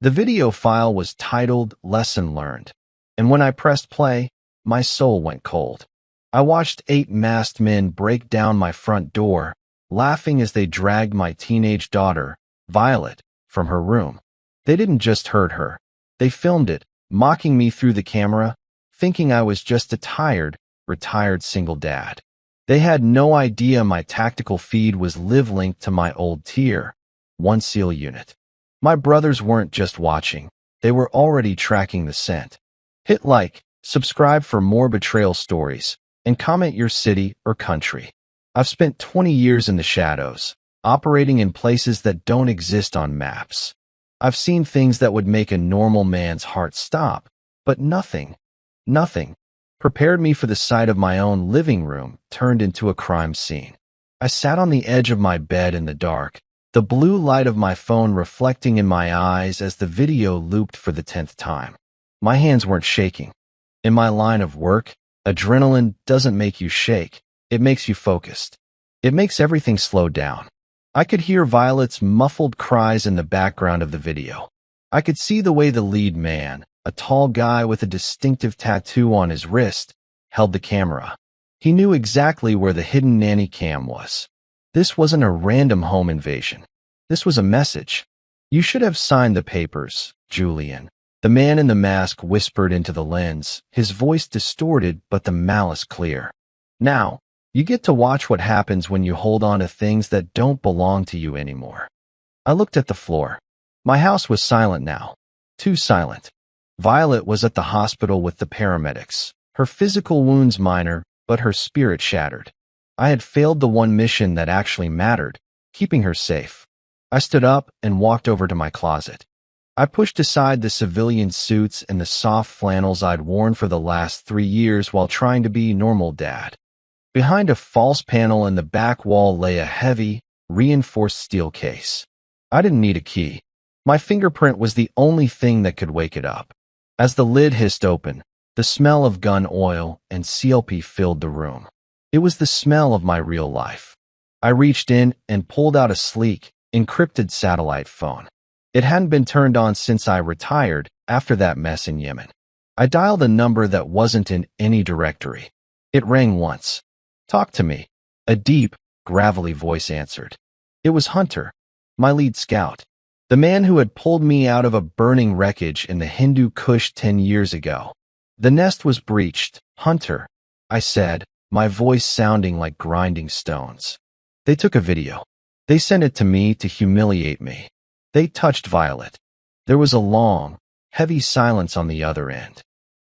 The video file was titled Lesson Learned, and when I pressed play, my soul went cold. I watched 8 masked men break down my front door, laughing as they dragged my teenage daughter, Violet, from her room. They didn't just hurt her. They filmed it, mocking me through the camera, thinking I was just a tired, retired single dad. They had no idea my tactical feed was live-linked to my old Tier 1 SEAL unit. My brothers weren't just watching, they were already tracking the scent. Hit like, subscribe for more betrayal stories, and comment your city or country. I've spent 20 years in the shadows, operating in places that don't exist on maps. I've seen things that would make a normal man's heart stop, but nothing prepared me for the sight of my own living room turned into a crime scene. I sat on the edge of my bed in the dark, the blue light of my phone reflecting in my eyes as the video looped for the 10th time. My hands weren't shaking. In my line of work, adrenaline doesn't make you shake, it makes you focused. It makes everything slow down. I could hear Violet's muffled cries in the background of the video. I could see the way the lead man, a tall guy with a distinctive tattoo on his wrist, held the camera. He knew exactly where the hidden nanny cam was. This wasn't a random home invasion. This was a message. You should have signed the papers, Julian. The man in the mask whispered into the lens, his voice distorted but the malice clear. Now, you get to watch what happens when you hold on to things that don't belong to you anymore. I looked at the floor. My house was silent now. Too silent. Violet was at the hospital with the paramedics. Her physical wounds minor, but her spirit shattered. I had failed the one mission that actually mattered, keeping her safe. I stood up and walked over to my closet. I pushed aside the civilian suits and the soft flannels I'd worn for the last 3 years while trying to be normal dad. Behind a false panel in the back wall lay a heavy, reinforced steel case. I didn't need a key. My fingerprint was the only thing that could wake it up. As the lid hissed open, the smell of gun oil and CLP filled the room. It was the smell of my real life. I reached in and pulled out a sleek, encrypted satellite phone. It hadn't been turned on since I retired after that mess in Yemen. I dialed a number that wasn't in any directory. It rang once. "Talk to me." A deep, gravelly voice answered. It was Hunter, my lead scout. The man who had pulled me out of a burning wreckage in the Hindu Kush 10 years ago. "The nest was breached, Hunter," I said, my voice sounding like grinding stones. "They took a video. They sent it to me to humiliate me. They touched Violet." There was a long, heavy silence on the other end.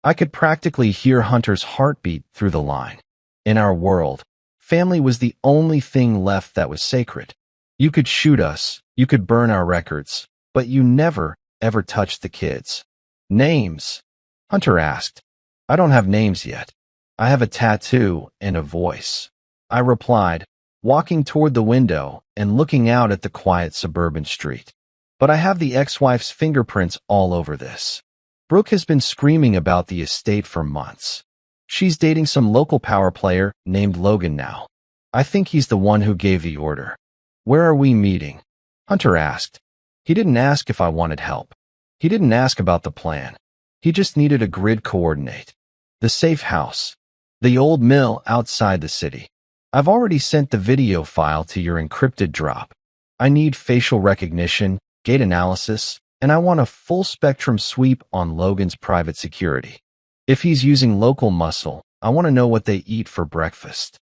I could practically hear Hunter's heartbeat through the line. In our world, family was the only thing left that was sacred. You could shoot us, you could burn our records, but you never, ever touched the kids. "Names?" Hunter asked. "I don't have names yet. I have a tattoo and a voice," I replied, walking toward the window and looking out at the quiet suburban street. "But I have the ex-wife's fingerprints all over this. Brooke has been screaming about the estate for months. She's dating some local power player named Logan now. I think he's the one who gave the order." "Where are we meeting?" Hunter asked. He didn't ask if I wanted help. He didn't ask about the plan. He just needed a grid coordinate. "The safe house. The old mill outside the city. I've already sent the video file to your encrypted drop. I need facial recognition, gait analysis, and I want a full-spectrum sweep on Logan's private security. If he's using local muscle, I want to know what they eat for breakfast."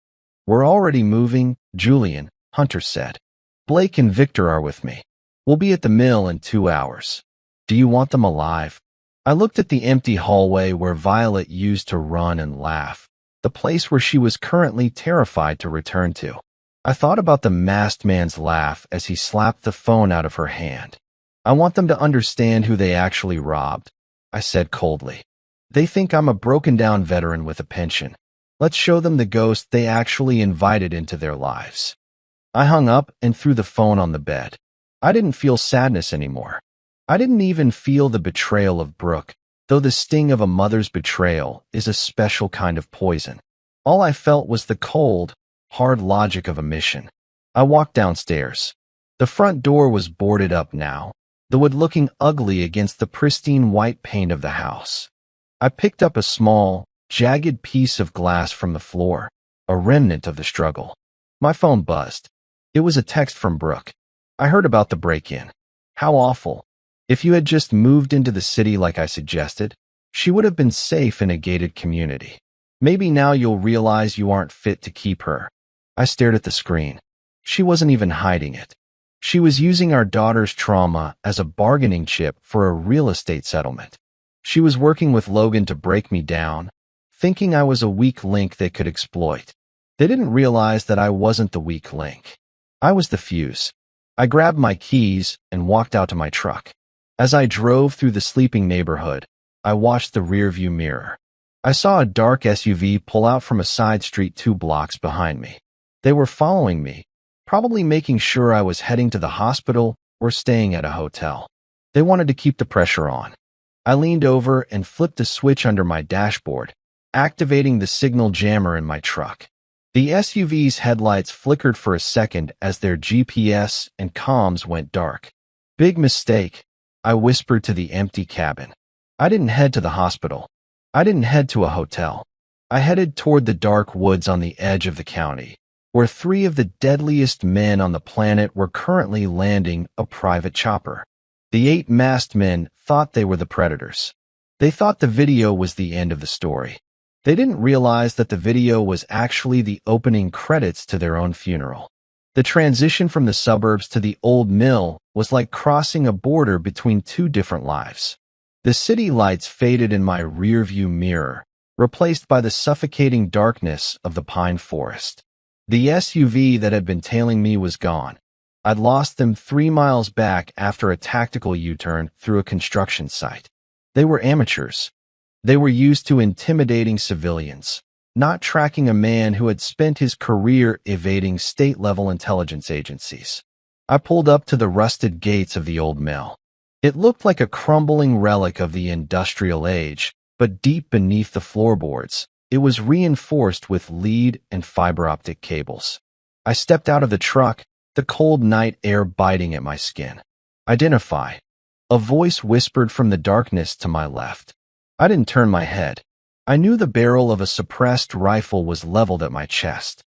"We're already moving, Julian," Hunter said. "Blake and Victor are with me. We'll be at the mill in 2 hours. Do you want them alive?" I looked at the empty hallway where Violet used to run and laugh, the place where she was currently terrified to return to. I thought about the masked man's laugh as he slapped the phone out of her hand. "I want them to understand who they actually robbed," I said coldly. "They think I'm a broken-down veteran with a pension. Let's show them the ghost they actually invited into their lives." I hung up and threw the phone on the bed. I didn't feel sadness anymore. I didn't even feel the betrayal of Brooke, though the sting of a mother's betrayal is a special kind of poison. All I felt was the cold, hard logic of a mission. I walked downstairs. The front door was boarded up now, the wood looking ugly against the pristine white paint of the house. I picked up a small, jagged piece of glass from the floor, a remnant of the struggle. My phone buzzed. It was a text from Brooke. I heard about the break-in. How awful. If you had just moved into the city like I suggested, she would have been safe in a gated community. Maybe now you'll realize you aren't fit to keep her. I stared at the screen. She wasn't even hiding it. She was using our daughter's trauma as a bargaining chip for a real estate settlement. She was working with Logan to break me down, thinking I was a weak link they could exploit. They didn't realize that I wasn't the weak link. I was the fuse. I grabbed my keys and walked out to my truck. As I drove through the sleeping neighborhood, I watched the rearview mirror. I saw a dark SUV pull out from a side street 2 blocks behind me. They were following me, probably making sure I was heading to the hospital or staying at a hotel. They wanted to keep the pressure on. I leaned over and flipped a switch under my dashboard, activating the signal jammer in my truck. The SUV's headlights flickered for a second as their GPS and comms went dark. Big mistake, I whispered to the empty cabin. I didn't head to the hospital. I didn't head to a hotel. I headed toward the dark woods on the edge of the county, where 3 of the deadliest men on the planet were currently landing a private chopper. The 8 masked men thought they were the predators. They thought the video was the end of the story. They didn't realize that the video was actually the opening credits to their own funeral. The transition from the suburbs to the old mill was like crossing a border between 2 different lives. The city lights faded in my rearview mirror, replaced by the suffocating darkness of the pine forest. The SUV that had been tailing me was gone. I'd lost them 3 miles back after a tactical U-turn through a construction site. They were amateurs. They were used to intimidating civilians, not tracking a man who had spent his career evading state-level intelligence agencies. I pulled up to the rusted gates of the old mill. It looked like a crumbling relic of the industrial age, but deep beneath the floorboards, it was reinforced with lead and fiber optic cables. I stepped out of the truck, the cold night air biting at my skin. Identify. A voice whispered from the darkness to my left. I didn't turn my head. I knew the barrel of a suppressed rifle was leveled at my chest.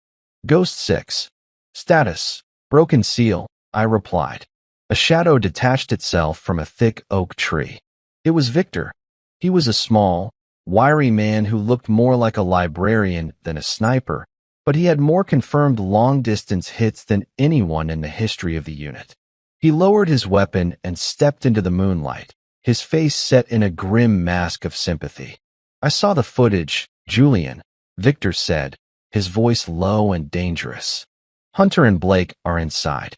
Ghost 6. Status. Broken seal, I replied. A shadow detached itself from a thick oak tree. It was Victor. He was a small, wiry man who looked more like a librarian than a sniper, but he had more confirmed long-distance hits than anyone in the history of the unit. He lowered his weapon and stepped into the moonlight, his face set in a grim mask of sympathy. I saw the footage, Julian, Victor said, his voice low and dangerous. Hunter and Blake are inside.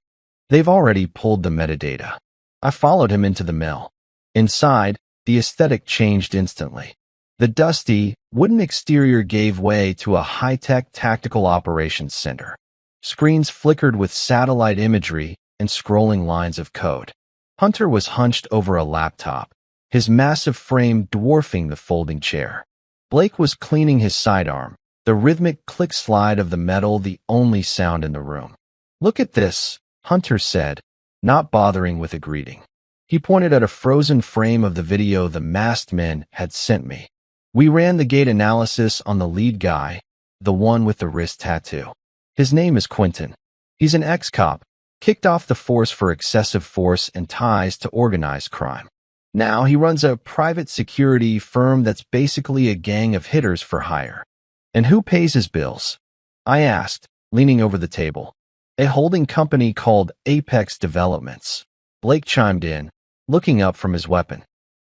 They've already pulled the metadata. I followed him into the mill. Inside, the aesthetic changed instantly. The dusty, wooden exterior gave way to a high-tech tactical operations center. Screens flickered with satellite imagery and scrolling lines of code. Hunter was hunched over a laptop, his massive frame dwarfing the folding chair. Blake was cleaning his sidearm, the rhythmic click-slide of the metal the only sound in the room. "Look at this," Hunter said, not bothering with a greeting. He pointed at a frozen frame of the video the masked men had sent me. "We ran the gate analysis on the lead guy, the one with the wrist tattoo. His name is Quentin. He's an ex-cop, kicked off the force for excessive force and ties to organized crime. Now he runs a private security firm that's basically a gang of hitters for hire." "And who pays his bills?" I asked, leaning over the table. "A holding company called Apex Developments." Blake chimed in, looking up from his weapon.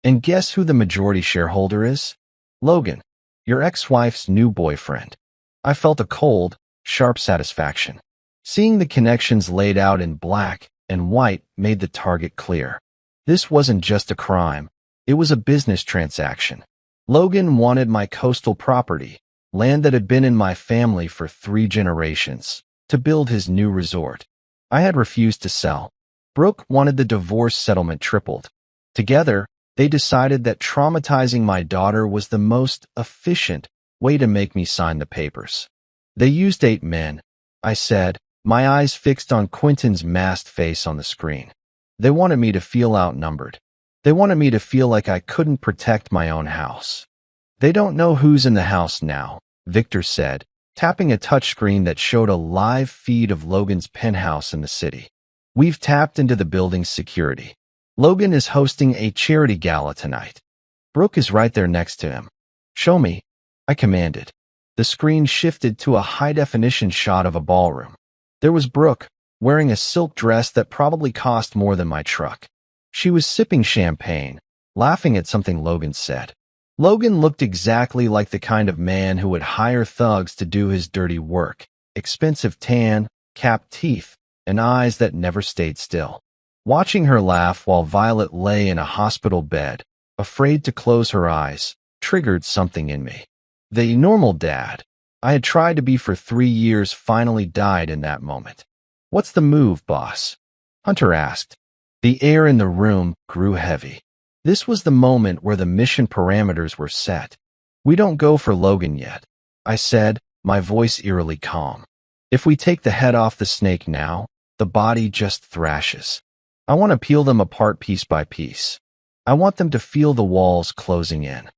"And guess who the majority shareholder is? Logan, your ex-wife's new boyfriend." I felt a cold, sharp satisfaction. Seeing the connections laid out in black and white made the target clear. This wasn't just a crime. It was a business transaction. Logan wanted my coastal property, land that had been in my family for 3 generations, to build his new resort. I had refused to sell. Brooke wanted the divorce settlement tripled. Together, they decided that traumatizing my daughter was the most efficient way to make me sign the papers. "They used 8 men," I said, my eyes fixed on Quentin's masked face on the screen. They wanted me to feel outnumbered. They wanted me to feel like I couldn't protect my own house. They don't know who's in the house now, Victor said, tapping a touchscreen that showed a live feed of Logan's penthouse in the city. We've tapped into the building's security. Logan is hosting a charity gala tonight. Brooke is right there next to him. Show me, I commanded. The screen shifted to a high-definition shot of a ballroom. There was Brooke, wearing a silk dress that probably cost more than my truck. She was sipping champagne, laughing at something Logan said. Logan looked exactly like the kind of man who would hire thugs to do his dirty work. Expensive tan, capped teeth, and eyes that never stayed still. Watching her laugh while Violet lay in a hospital bed, afraid to close her eyes, triggered something in me. The normal dad I had tried to be for 3 years finally died in that moment. What's the move, boss? Hunter asked. The air in the room grew heavy. This was the moment where the mission parameters were set. We don't go for Logan yet, I said, my voice eerily calm. If we take the head off the snake now, the body just thrashes. I want to peel them apart piece by piece. I want them to feel the walls closing in.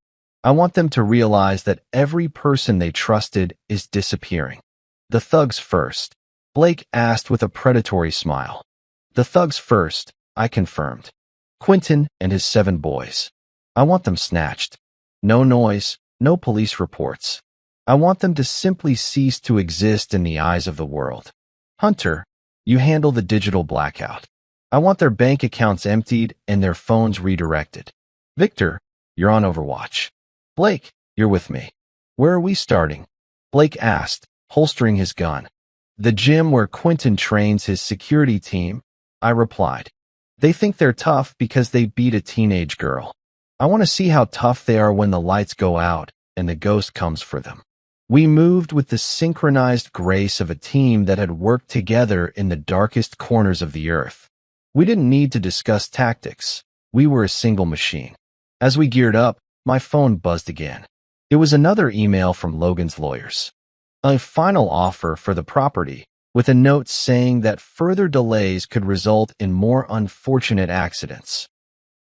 I want them to realize that every person they trusted is disappearing. The thugs first, Blake asked with a predatory smile. The thugs first, I confirmed. Quentin and his 7 boys. I want them snatched. No noise, no police reports. I want them to simply cease to exist in the eyes of the world. Hunter, you handle the digital blackout. I want their bank accounts emptied and their phones redirected. Victor, you're on Overwatch. Blake, you're with me. Where are we starting? Blake asked, holstering his gun. The gym where Quentin trains his security team, I replied. They think they're tough because they beat a teenage girl. I want to see how tough they are when the lights go out and the ghost comes for them. We moved with the synchronized grace of a team that had worked together in the darkest corners of the earth. We didn't need to discuss tactics. We were a single machine. As we geared up, my phone buzzed again. It was another email from Logan's lawyers. A final offer for the property, with a note saying that further delays could result in more unfortunate accidents.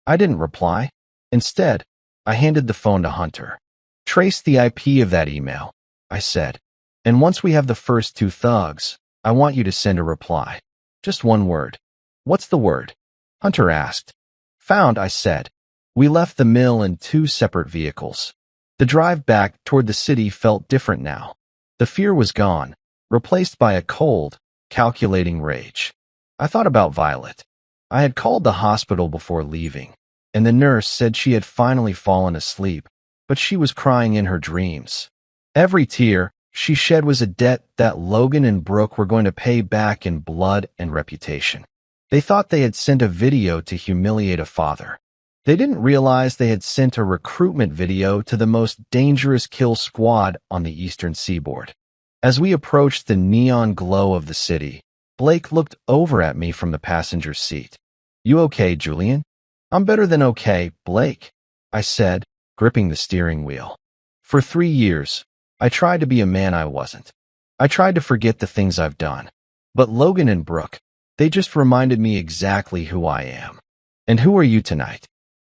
I didn't reply. Instead, I handed the phone to Hunter. Trace the IP of that email, I said. And once we have the first 2 thugs, I want you to send a reply. Just one word. What's the word? Hunter asked. Found, I said. We left the mill in 2 separate vehicles. The drive back toward the city felt different now. The fear was gone, replaced by a cold, calculating rage. I thought about Violet. I had called the hospital before leaving, and the nurse said she had finally fallen asleep, but she was crying in her dreams. Every tear she shed was a debt that Logan and Brooke were going to pay back in blood and reputation. They thought they had sent a video to humiliate a father. They didn't realize they had sent a recruitment video to the most dangerous kill squad on the eastern seaboard. As we approached the neon glow of the city, Blake looked over at me from the passenger seat. You okay, Julian? I'm better than okay, Blake, I said, gripping the steering wheel. For 3 years, I tried to be a man I wasn't. I tried to forget the things I've done. But Logan and Brooke, they just reminded me exactly who I am. And who are you tonight?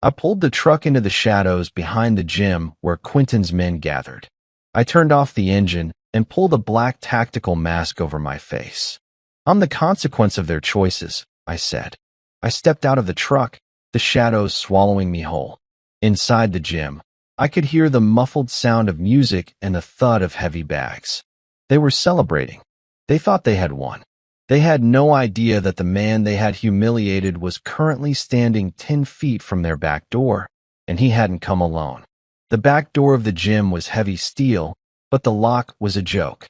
I pulled the truck into the shadows behind the gym where Quentin's men gathered. I turned off the engine and pulled a black tactical mask over my face. I'm the consequence of their choices, I said. I stepped out of the truck, the shadows swallowing me whole. Inside the gym, I could hear the muffled sound of music and the thud of heavy bags. They were celebrating. They thought they had won. They had no idea that the man they had humiliated was currently standing 10 feet from their back door, and he hadn't come alone. The back door of the gym was heavy steel, but the lock was a joke.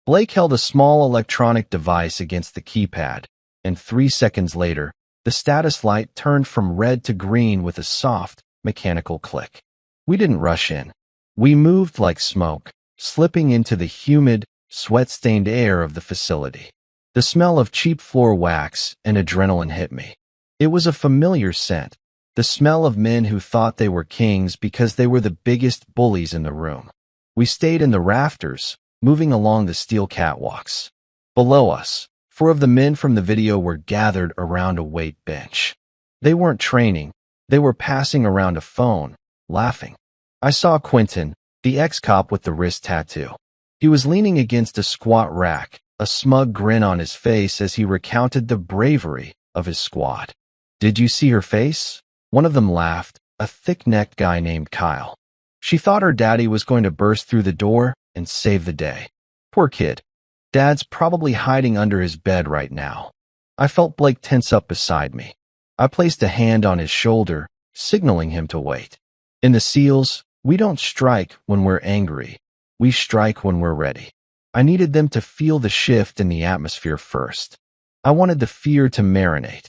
Blake held a small electronic device against the keypad, and 3 seconds later, the status light turned from red to green with a soft, mechanical click. We didn't rush in. We moved like smoke, slipping into the humid, sweat-stained air of the facility. The smell of cheap floor wax and adrenaline hit me. It was a familiar scent, the smell of men who thought they were kings because they were the biggest bullies in the room. We stayed in the rafters, moving along the steel catwalks. Below us, 4 of the men from the video were gathered around a weight bench. They weren't training. They were passing around a phone, laughing. I saw Quentin, the ex-cop with the wrist tattoo. He was leaning against a squat rack, a smug grin on his face as he recounted the bravery of his squad. "Did you see her face?" One of them laughed, a thick-necked guy named Kyle. "She thought her daddy was going to burst through the door and save the day. Poor kid. Dad's probably hiding under his bed right now." I felt Blake tense up beside me. I placed a hand on his shoulder, signaling him to wait. In the SEALs, we don't strike when we're angry. We strike when we're ready. I needed them to feel the shift in the atmosphere first. I wanted the fear to marinate.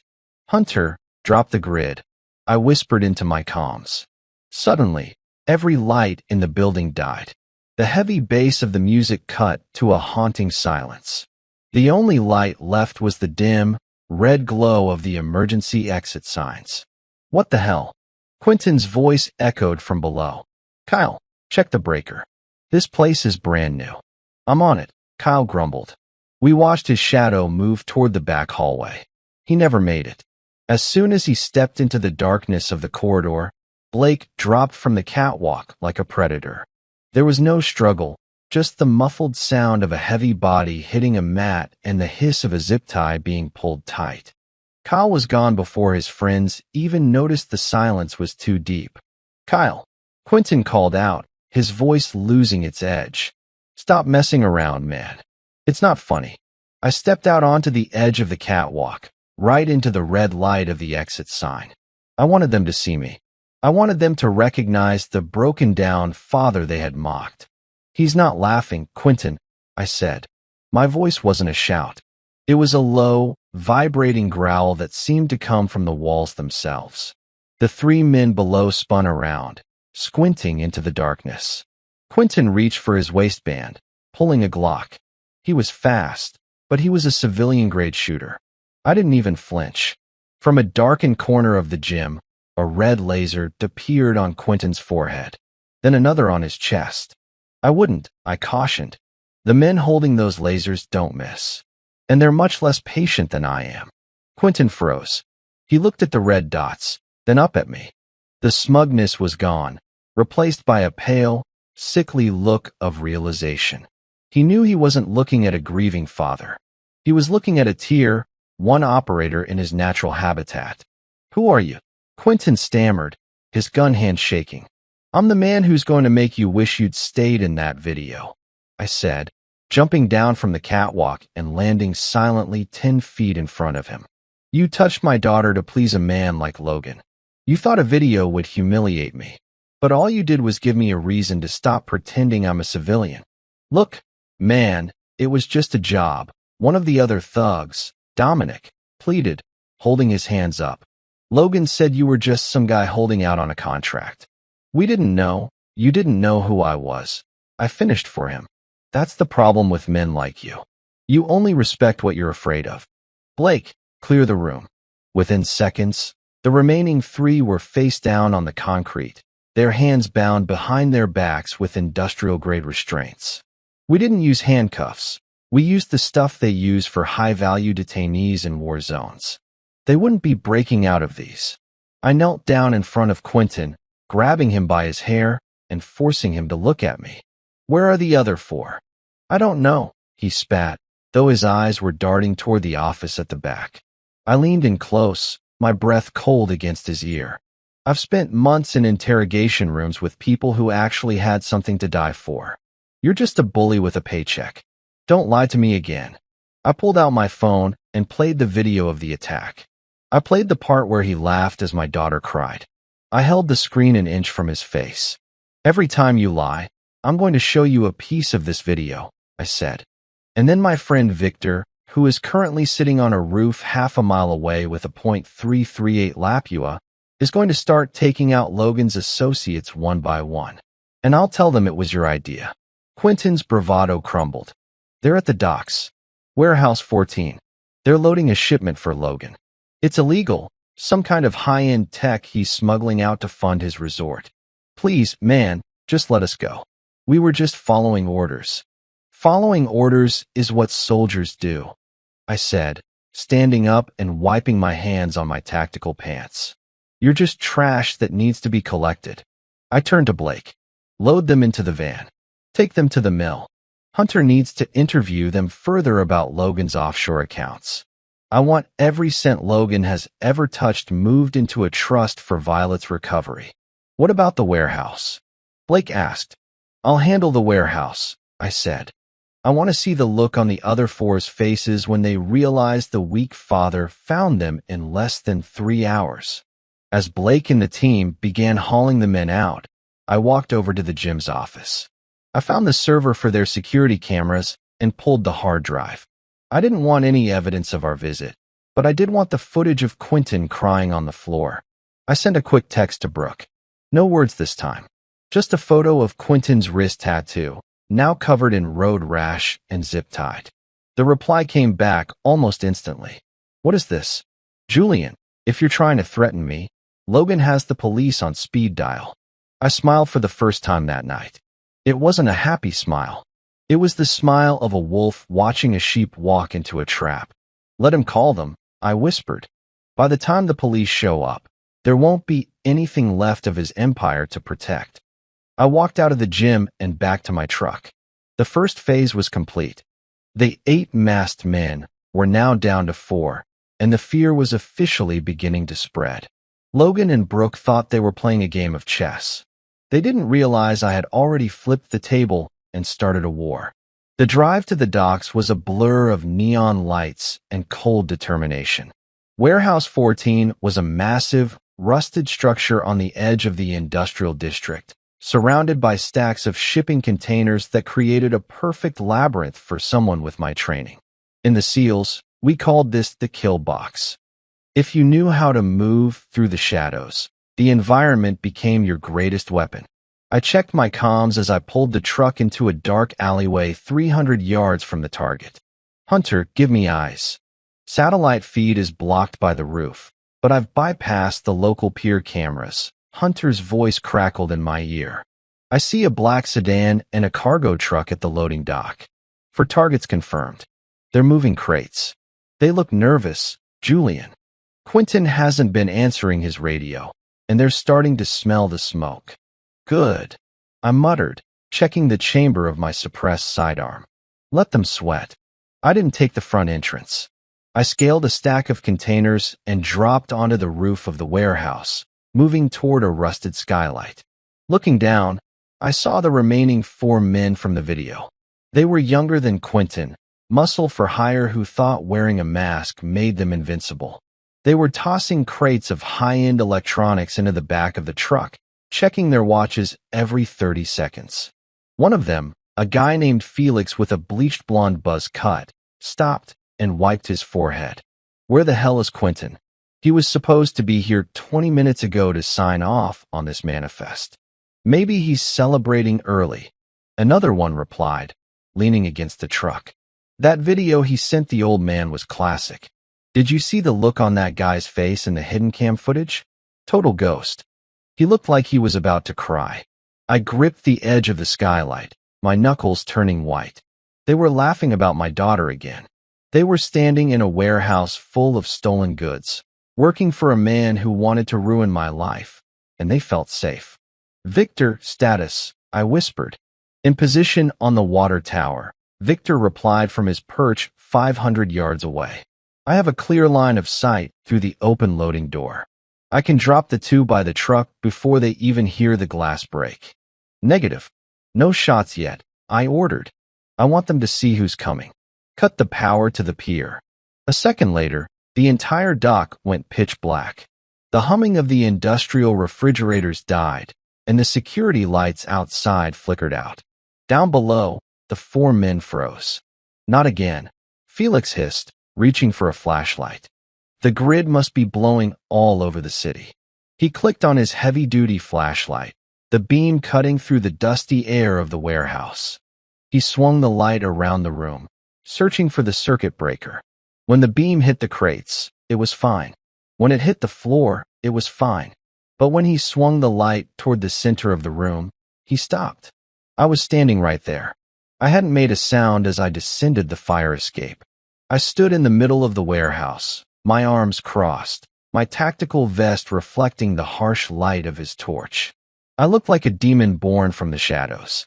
"Hunter, drop the grid," I whispered into my comms. Suddenly, every light in the building died. The heavy bass of the music cut to a haunting silence. The only light left was the dim, red glow of the emergency exit signs. "What the hell?" Quentin's voice echoed from below. "Kyle, check the breaker. This place is brand new." "I'm on it," Kyle grumbled. We watched his shadow move toward the back hallway. He never made it. As soon as he stepped into the darkness of the corridor, Blake dropped from the catwalk like a predator. There was no struggle, just the muffled sound of a heavy body hitting a mat and the hiss of a zip tie being pulled tight. Kyle was gone before his friends even noticed the silence was too deep. "Kyle," Quentin called out, his voice losing its edge. "Stop messing around, man. It's not funny." I stepped out onto the edge of the catwalk, right into the red light of the exit sign. I wanted them to see me. I wanted them to recognize the broken-down father they had mocked. "He's not laughing, Quentin," I said. My voice wasn't a shout. It was a low, vibrating growl that seemed to come from the walls themselves. The three men below spun around, squinting into the darkness. Quentin reached for his waistband, pulling a Glock. He was fast, but he was a civilian-grade shooter. I didn't even flinch. From a darkened corner of the gym, a red laser appeared on Quentin's forehead, then another on his chest. "I wouldn't," I cautioned. "The men holding those lasers don't miss. And they're much less patient than I am." Quentin froze. He looked at the red dots, then up at me. The smugness was gone, replaced by a pale, sickly look of realization. He knew he wasn't looking at a grieving father. He was looking at a tier 1 operator in his natural habitat. "Who are you?" Quentin stammered, his gun hand shaking. "I'm the man who's going to make you wish you'd stayed in that video," I said, jumping down from the catwalk and landing silently 10 feet in front of him. "You touched my daughter to please a man like Logan. You thought a video would humiliate me, but all you did was give me a reason to stop pretending I'm a civilian. Look, man, it was just a job." One of the other thugs, Dominic, pleaded, holding his hands up. "Logan said you were just some guy holding out on a contract. We didn't know. You didn't know who I was." I finished for him. "That's the problem with men like you. You only respect what you're afraid of. Blake, clear the room." Within seconds, the remaining 3 were face down on the concrete, their hands bound behind their backs with industrial-grade restraints. We didn't use handcuffs. We used the stuff they use for high-value detainees in war zones. They wouldn't be breaking out of these. I knelt down in front of Quentin, grabbing him by his hair and forcing him to look at me. "Where are the other 4? "I don't know," he spat, though his eyes were darting toward the office at the back. I leaned in close, my breath cold against his ear. "I've spent months in interrogation rooms with people who actually had something to die for. You're just a bully with a paycheck. Don't lie to me again." I pulled out my phone and played the video of the attack. I played the part where he laughed as my daughter cried. I held the screen an inch from his face. "Every time you lie, I'm going to show you a piece of this video," I said. And then my friend Victor, who is currently sitting on a roof half a mile away with a .338 Lapua, is going to start taking out Logan's associates one by one. And I'll tell them it was your idea. Quentin's bravado crumbled. "They're at the docks. Warehouse 14. They're loading a shipment for Logan. It's illegal, some kind of high-end tech he's smuggling out to fund his resort. Please, man, just let us go. We were just following orders." "Following orders is what soldiers do," I said, standing up and wiping my hands on my tactical pants. You're just trash that needs to be collected. I turned to Blake. Load them into the van. Take them to the mill. Hunter needs to interview them further about Logan's offshore accounts. I want every cent Logan has ever touched moved into a trust for Violet's recovery. What about the warehouse? Blake asked. I'll handle the warehouse, I said. I want to see the look on the other four's faces when they realize the weak father found them in less than 3 hours. As Blake and the team began hauling the men out, I walked over to the gym's office. I found the server for their security cameras and pulled the hard drive. I didn't want any evidence of our visit, but I did want the footage of Quentin crying on the floor. I sent a quick text to Brooke. No words this time. Just a photo of Quentin's wrist tattoo, now covered in road rash and zip-tied. The reply came back almost instantly. What is this? Julian, if you're trying to threaten me, Logan has the police on speed dial. I smiled for the first time that night. It wasn't a happy smile. It was the smile of a wolf watching a sheep walk into a trap. Let him call them, I whispered. By the time the police show up, there won't be anything left of his empire to protect. I walked out of the gym and back to my truck. The first phase was complete. The 8 masked men were now down to 4, and the fear was officially beginning to spread. Logan and Brooke thought they were playing a game of chess. They didn't realize I had already flipped the table and started a war. The drive to the docks was a blur of neon lights and cold determination. Warehouse 14 was a massive, rusted structure on the edge of the industrial district, surrounded by stacks of shipping containers that created a perfect labyrinth for someone with my training. In the SEALs, we called this the kill box. If you knew how to move through the shadows, the environment became your greatest weapon. I checked my comms as I pulled the truck into a dark alleyway 300 yards from the target. Hunter, give me eyes. Satellite feed is blocked by the roof, but I've bypassed the local pier cameras. Hunter's voice crackled in my ear. I see a black sedan and a cargo truck at the loading dock. For targets confirmed. They're moving crates. They look nervous, Julian. Quentin hasn't been answering his radio, and they're starting to smell the smoke. Good, I muttered, checking the chamber of my suppressed sidearm. Let them sweat. I didn't take the front entrance. I scaled a stack of containers and dropped onto the roof of the warehouse, moving toward a rusted skylight. Looking down, I saw the remaining 4 men from the video. They were younger than Quentin, muscle for hire who thought wearing a mask made them invincible. They were tossing crates of high-end electronics into the back of the truck, checking their watches every 30 seconds. One of them, a guy named Felix with a bleached blonde buzz cut, stopped and wiped his forehead. Where the hell is Quentin? He was supposed to be here 20 minutes ago to sign off on this manifest. Maybe he's celebrating early. Another one replied, leaning against the truck. That video he sent the old man was classic. Did you see the look on that guy's face in the hidden cam footage? Total ghost. He looked like he was about to cry. I gripped the edge of the skylight, my knuckles turning white. They were laughing about my daughter again. They were standing in a warehouse full of stolen goods, working for a man who wanted to ruin my life, and they felt safe. Victor, status, I whispered. In position on the water tower, Victor replied from his perch 500 yards away. I have a clear line of sight through the open loading door. I can drop the 2 by the truck before they even hear the glass break. Negative. No shots yet, I ordered. I want them to see who's coming. Cut the power to the pier. A second later, the entire dock went pitch black. The humming of the industrial refrigerators died, and the security lights outside flickered out. Down below, the 4 men froze. Not again, Felix hissed, reaching for a flashlight. The grid must be blowing all over the city. He clicked on his heavy-duty flashlight, the beam cutting through the dusty air of the warehouse. He swung the light around the room, searching for the circuit breaker. When the beam hit the crates, it was fine. When it hit the floor, it was fine. But when he swung the light toward the center of the room, he stopped. I was standing right there. I hadn't made a sound as I descended the fire escape. I stood in the middle of the warehouse, my arms crossed, my tactical vest reflecting the harsh light of his torch. I looked like a demon born from the shadows.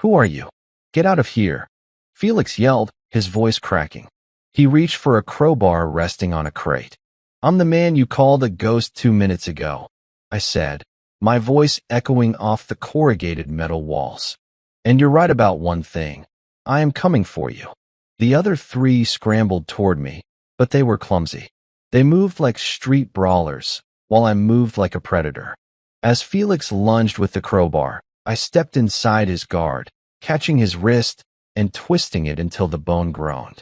"Who are you? Get out of here," Felix yelled, his voice cracking. He reached for a crowbar resting on a crate. "I'm the man you called a ghost 2 minutes ago," I said, my voice echoing off the corrugated metal walls. "And you're right about one thing. I am coming for you." The other three scrambled toward me, but they were clumsy. They moved like street brawlers, while I moved like a predator. As Felix lunged with the crowbar, I stepped inside his guard, catching his wrist and twisting it until the bone groaned.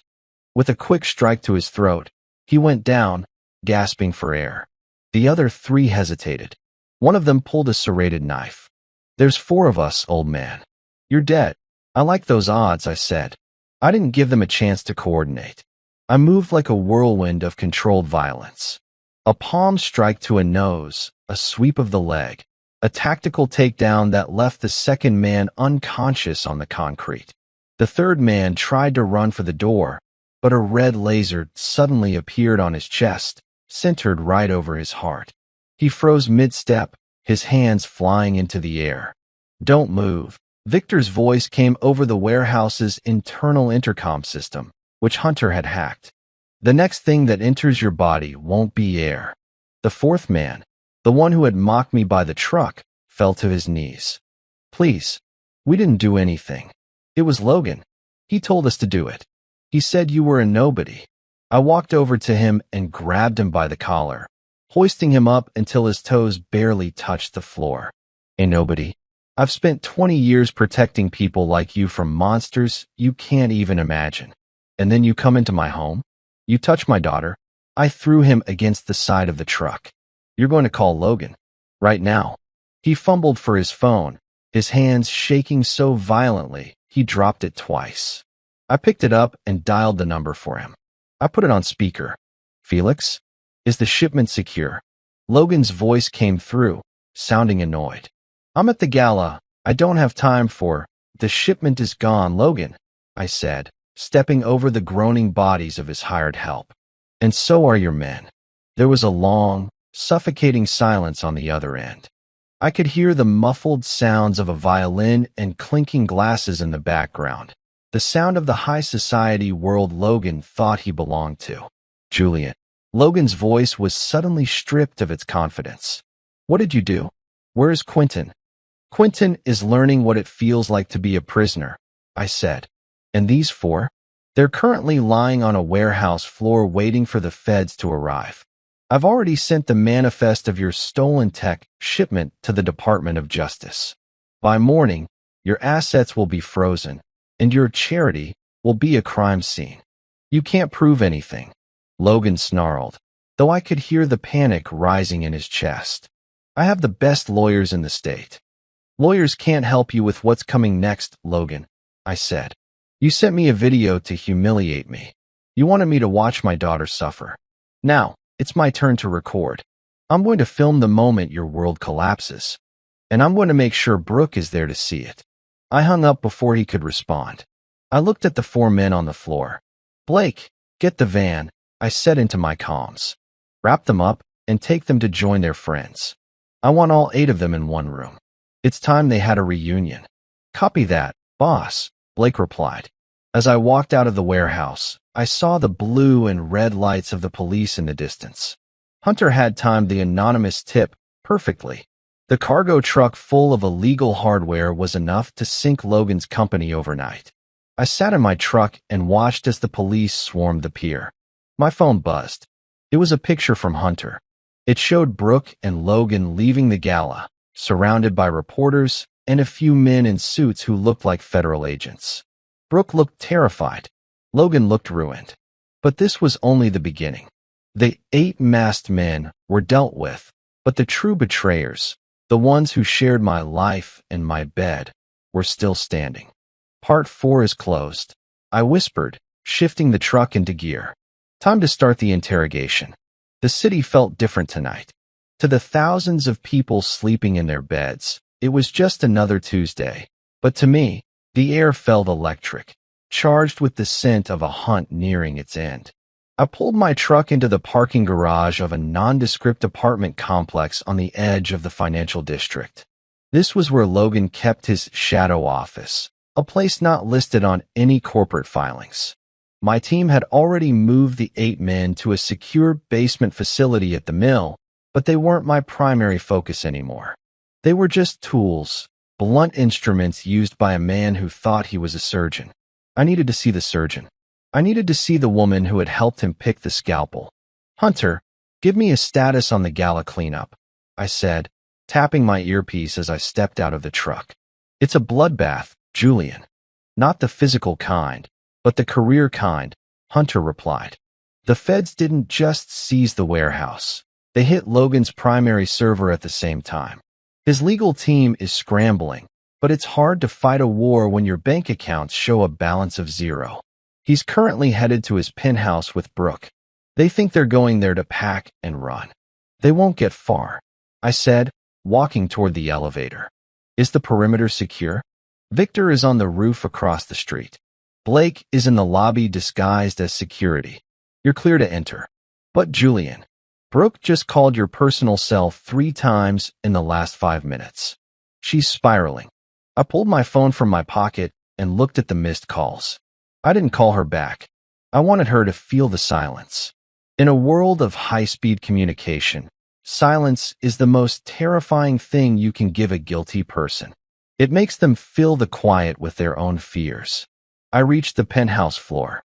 With a quick strike to his throat, he went down, gasping for air. The other three hesitated. One of them pulled a serrated knife. "There's 4 of us, old man. You're dead." "I like those odds," I said. I didn't give them a chance to coordinate. I moved like a whirlwind of controlled violence. A palm strike to a nose, a sweep of the leg, a tactical takedown that left the second man unconscious on the concrete. The third man tried to run for the door, but a red laser suddenly appeared on his chest, centered right over his heart. He froze mid-step, his hands flying into the air. "Don't move." Victor's voice came over the warehouse's internal intercom system, which Hunter had hacked. "The next thing that enters your body won't be air." The fourth man, the one who had mocked me by the truck, fell to his knees. "Please, we didn't do anything. It was Logan. He told us to do it. He said you were a nobody." I walked over to him and grabbed him by the collar, hoisting him up until his toes barely touched the floor. "A nobody? I've spent 20 years protecting people like you from monsters you can't even imagine. And then you come into my home? You touch my daughter?" I threw him against the side of the truck. "You're going to call Logan. Right now." He fumbled for his phone, his hands shaking so violently he dropped it twice. I picked it up and dialed the number for him. I put it on speaker. "Felix, is the shipment secure?" Logan's voice came through, sounding annoyed. "I'm at the gala. I don't have time for—" "The shipment is gone, Logan," I said, stepping over the groaning bodies of his hired help. "And so are your men." There was a long, suffocating silence on the other end. I could hear the muffled sounds of a violin and clinking glasses in the background, the sound of the high society world Logan thought he belonged to. "Julian." Logan's voice was suddenly stripped of its confidence. "What did you do? Where is Quentin?" "Quentin is learning what it feels like to be a prisoner," I said. "And these 4? They're currently lying on a warehouse floor waiting for the feds to arrive. I've already sent the manifest of your stolen tech shipment to the Department of Justice. By morning, your assets will be frozen, and your charity will be a crime scene. You can't prove anything." Logan snarled, though I could hear the panic rising in his chest. "I have the best lawyers in the state." "Lawyers can't help you with what's coming next, Logan," I said. "You sent me a video to humiliate me. You wanted me to watch my daughter suffer. Now, it's my turn to record. I'm going to film the moment your world collapses. And I'm going to make sure Brooke is there to see it." I hung up before he could respond. I looked at the 4 men on the floor. "Blake, get the van," I said into my comms. "Wrap them up and take them to join their friends. I want all 8 of them in one room. It's time they had a reunion." "Copy that, boss," Blake replied. As I walked out of the warehouse, I saw the blue and red lights of the police in the distance. Hunter had timed the anonymous tip perfectly. The cargo truck full of illegal hardware was enough to sink Logan's company overnight. I sat in my truck and watched as the police swarmed the pier. My phone buzzed. It was a picture from Hunter. It showed Brooke and Logan leaving the gala, surrounded by reporters and a few men in suits who looked like federal agents. Brooke looked terrified. Logan looked ruined. But this was only the beginning. The 8 masked men were dealt with, but the true betrayers, the ones who shared my life and my bed, were still standing. "Part 4 is closed," I whispered, shifting the truck into gear. Time to start the interrogation. The city felt different tonight. To the thousands of people sleeping in their beds, it was just another Tuesday. But to me, the air felt electric, charged with the scent of a hunt nearing its end. I pulled my truck into the parking garage of a nondescript apartment complex on the edge of the financial district. This was where Logan kept his shadow office, a place not listed on any corporate filings. My team had already moved the 8 men to a secure basement facility at the mill, but they weren't my primary focus anymore. They were just tools, blunt instruments used by a man who thought he was a surgeon. I needed to see the surgeon. I needed to see the woman who had helped him pick the scalpel. "Hunter, give me a status on the gala cleanup," I said, tapping my earpiece as I stepped out of the truck. "It's a bloodbath, Julian. Not the physical kind, but the career kind," Hunter replied. "The feds didn't just seize the warehouse. They hit Logan's primary server at the same time. His legal team is scrambling, but it's hard to fight a war when your bank accounts show a balance of 0. He's currently headed to his penthouse with Brooke. They think they're going there to pack and run. They won't get far," I said, walking toward the elevator. "Is the perimeter secure?" "Victor is on the roof across the street. Blake is in the lobby disguised as security. You're clear to enter." "But Julian, Brooke just called your personal cell 3 times in the last 5 minutes. She's spiraling." I pulled my phone from my pocket and looked at the missed calls. I didn't call her back. I wanted her to feel the silence. In a world of high-speed communication, silence is the most terrifying thing you can give a guilty person. It makes them fill the quiet with their own fears. I reached the penthouse floor.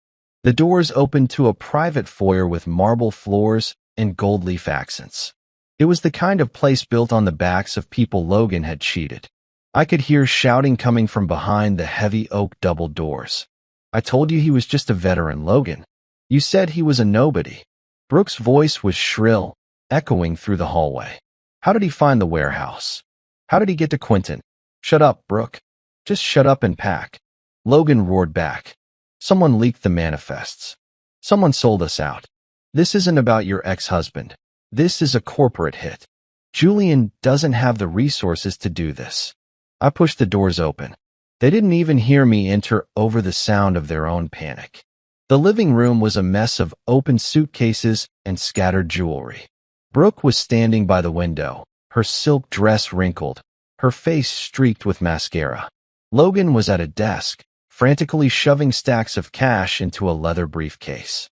The doors opened to a private foyer with marble floors and gold leaf accents. It was the kind of place built on the backs of people Logan had cheated. I could hear shouting coming from behind the heavy oak double doors. "I told you he was just a veteran, Logan. You said he was a nobody." Brooke's voice was shrill, echoing through the hallway. "How did he find the warehouse? How did he get to Quentin?" "Shut up, Brooke. Just shut up and pack." Logan roared back. "Someone leaked the manifests. Someone sold us out. This isn't about your ex-husband. This is a corporate hit. Julian doesn't have the resources to do this." I pushed the doors open. They didn't even hear me enter over the sound of their own panic. The living room was a mess of open suitcases and scattered jewelry. Brooke was standing by the window, her silk dress wrinkled, her face streaked with mascara. Logan was at a desk, frantically shoving stacks of cash into a leather briefcase.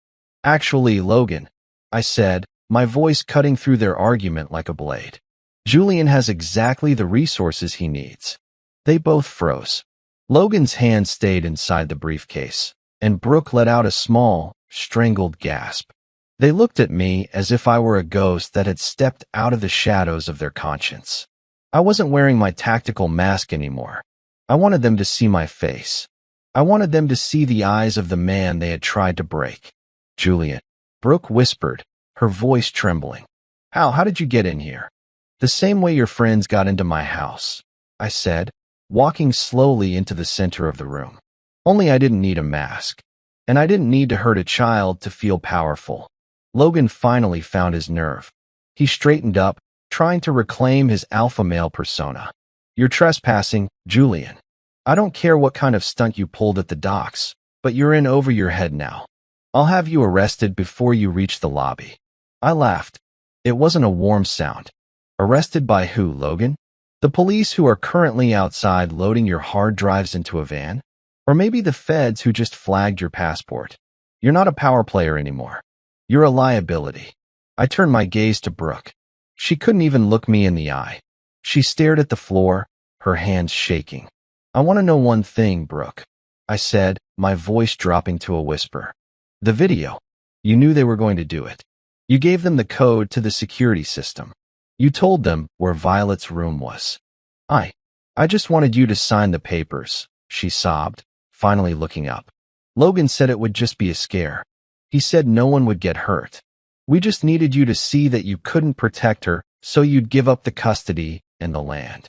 "Actually, Logan," I said, my voice cutting through their argument like a blade. "Julian has exactly the resources he needs." They both froze. Logan's hand stayed inside the briefcase, and Brooke let out a small, strangled gasp. They looked at me as if I were a ghost that had stepped out of the shadows of their conscience. I wasn't wearing my tactical mask anymore. I wanted them to see my face. I wanted them to see the eyes of the man they had tried to break. "Julian," Brooke whispered, her voice trembling. How did you get in here?" "The same way your friends got into my house," I said, walking slowly into the center of the room. "Only I didn't need a mask. And I didn't need to hurt a child to feel powerful." Logan finally found his nerve. He straightened up, trying to reclaim his alpha male persona. "You're trespassing, Julian. I don't care what kind of stunt you pulled at the docks, but you're in over your head now. I'll have you arrested before you reach the lobby." I laughed. It wasn't a warm sound. "Arrested by who, Logan? The police who are currently outside loading your hard drives into a van? Or maybe the feds who just flagged your passport? You're not a power player anymore. You're a liability." I turned my gaze to Brooke. She couldn't even look me in the eye. She stared at the floor, her hands shaking. "I want to know one thing, Brooke," I said, my voice dropping to a whisper. "The video. You knew they were going to do it. You gave them the code to the security system. You told them where Violet's room was. I just wanted you to sign the papers," she sobbed, finally looking up. "Logan said it would just be a scare. He said no one would get hurt. We just needed you to see that you couldn't protect her, so you'd give up the custody and the land.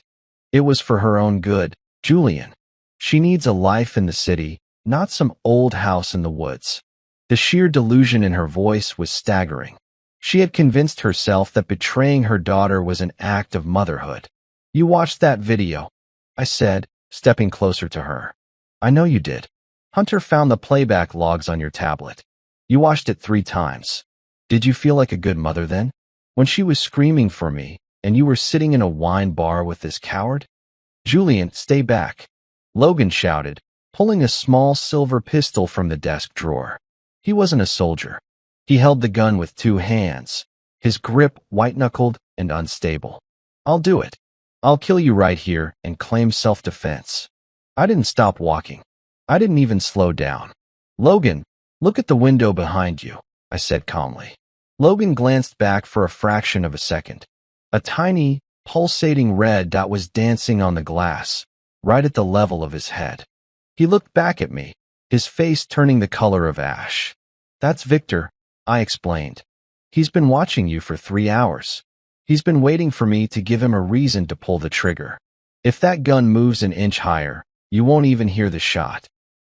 It was for her own good, Julian. She needs a life in the city, not some old house in the woods." The sheer delusion in her voice was staggering. She had convinced herself that betraying her daughter was an act of motherhood. "You watched that video," I said, stepping closer to her. "I know you did. Hunter found the playback logs on your tablet. You watched it 3 times. Did you feel like a good mother then? When she was screaming for me, and you were sitting in a wine bar with this coward? Julian, stay back. Logan shouted, pulling a small silver pistol from the desk drawer. He wasn't a soldier. He held the gun with 2 hands, his grip white-knuckled and unstable. I'll do it. I'll kill you right here and claim self-defense. I didn't stop walking. I didn't even slow down. Logan, look at the window behind you, I said calmly. Logan glanced back for a fraction of a second. A tiny, pulsating red dot was dancing on the glass, right at the level of his head. He looked back at me, his face turning the color of ash. That's Victor, I explained. He's been watching you for 3 hours. He's been waiting for me to give him a reason to pull the trigger. If that gun moves an inch higher, you won't even hear the shot.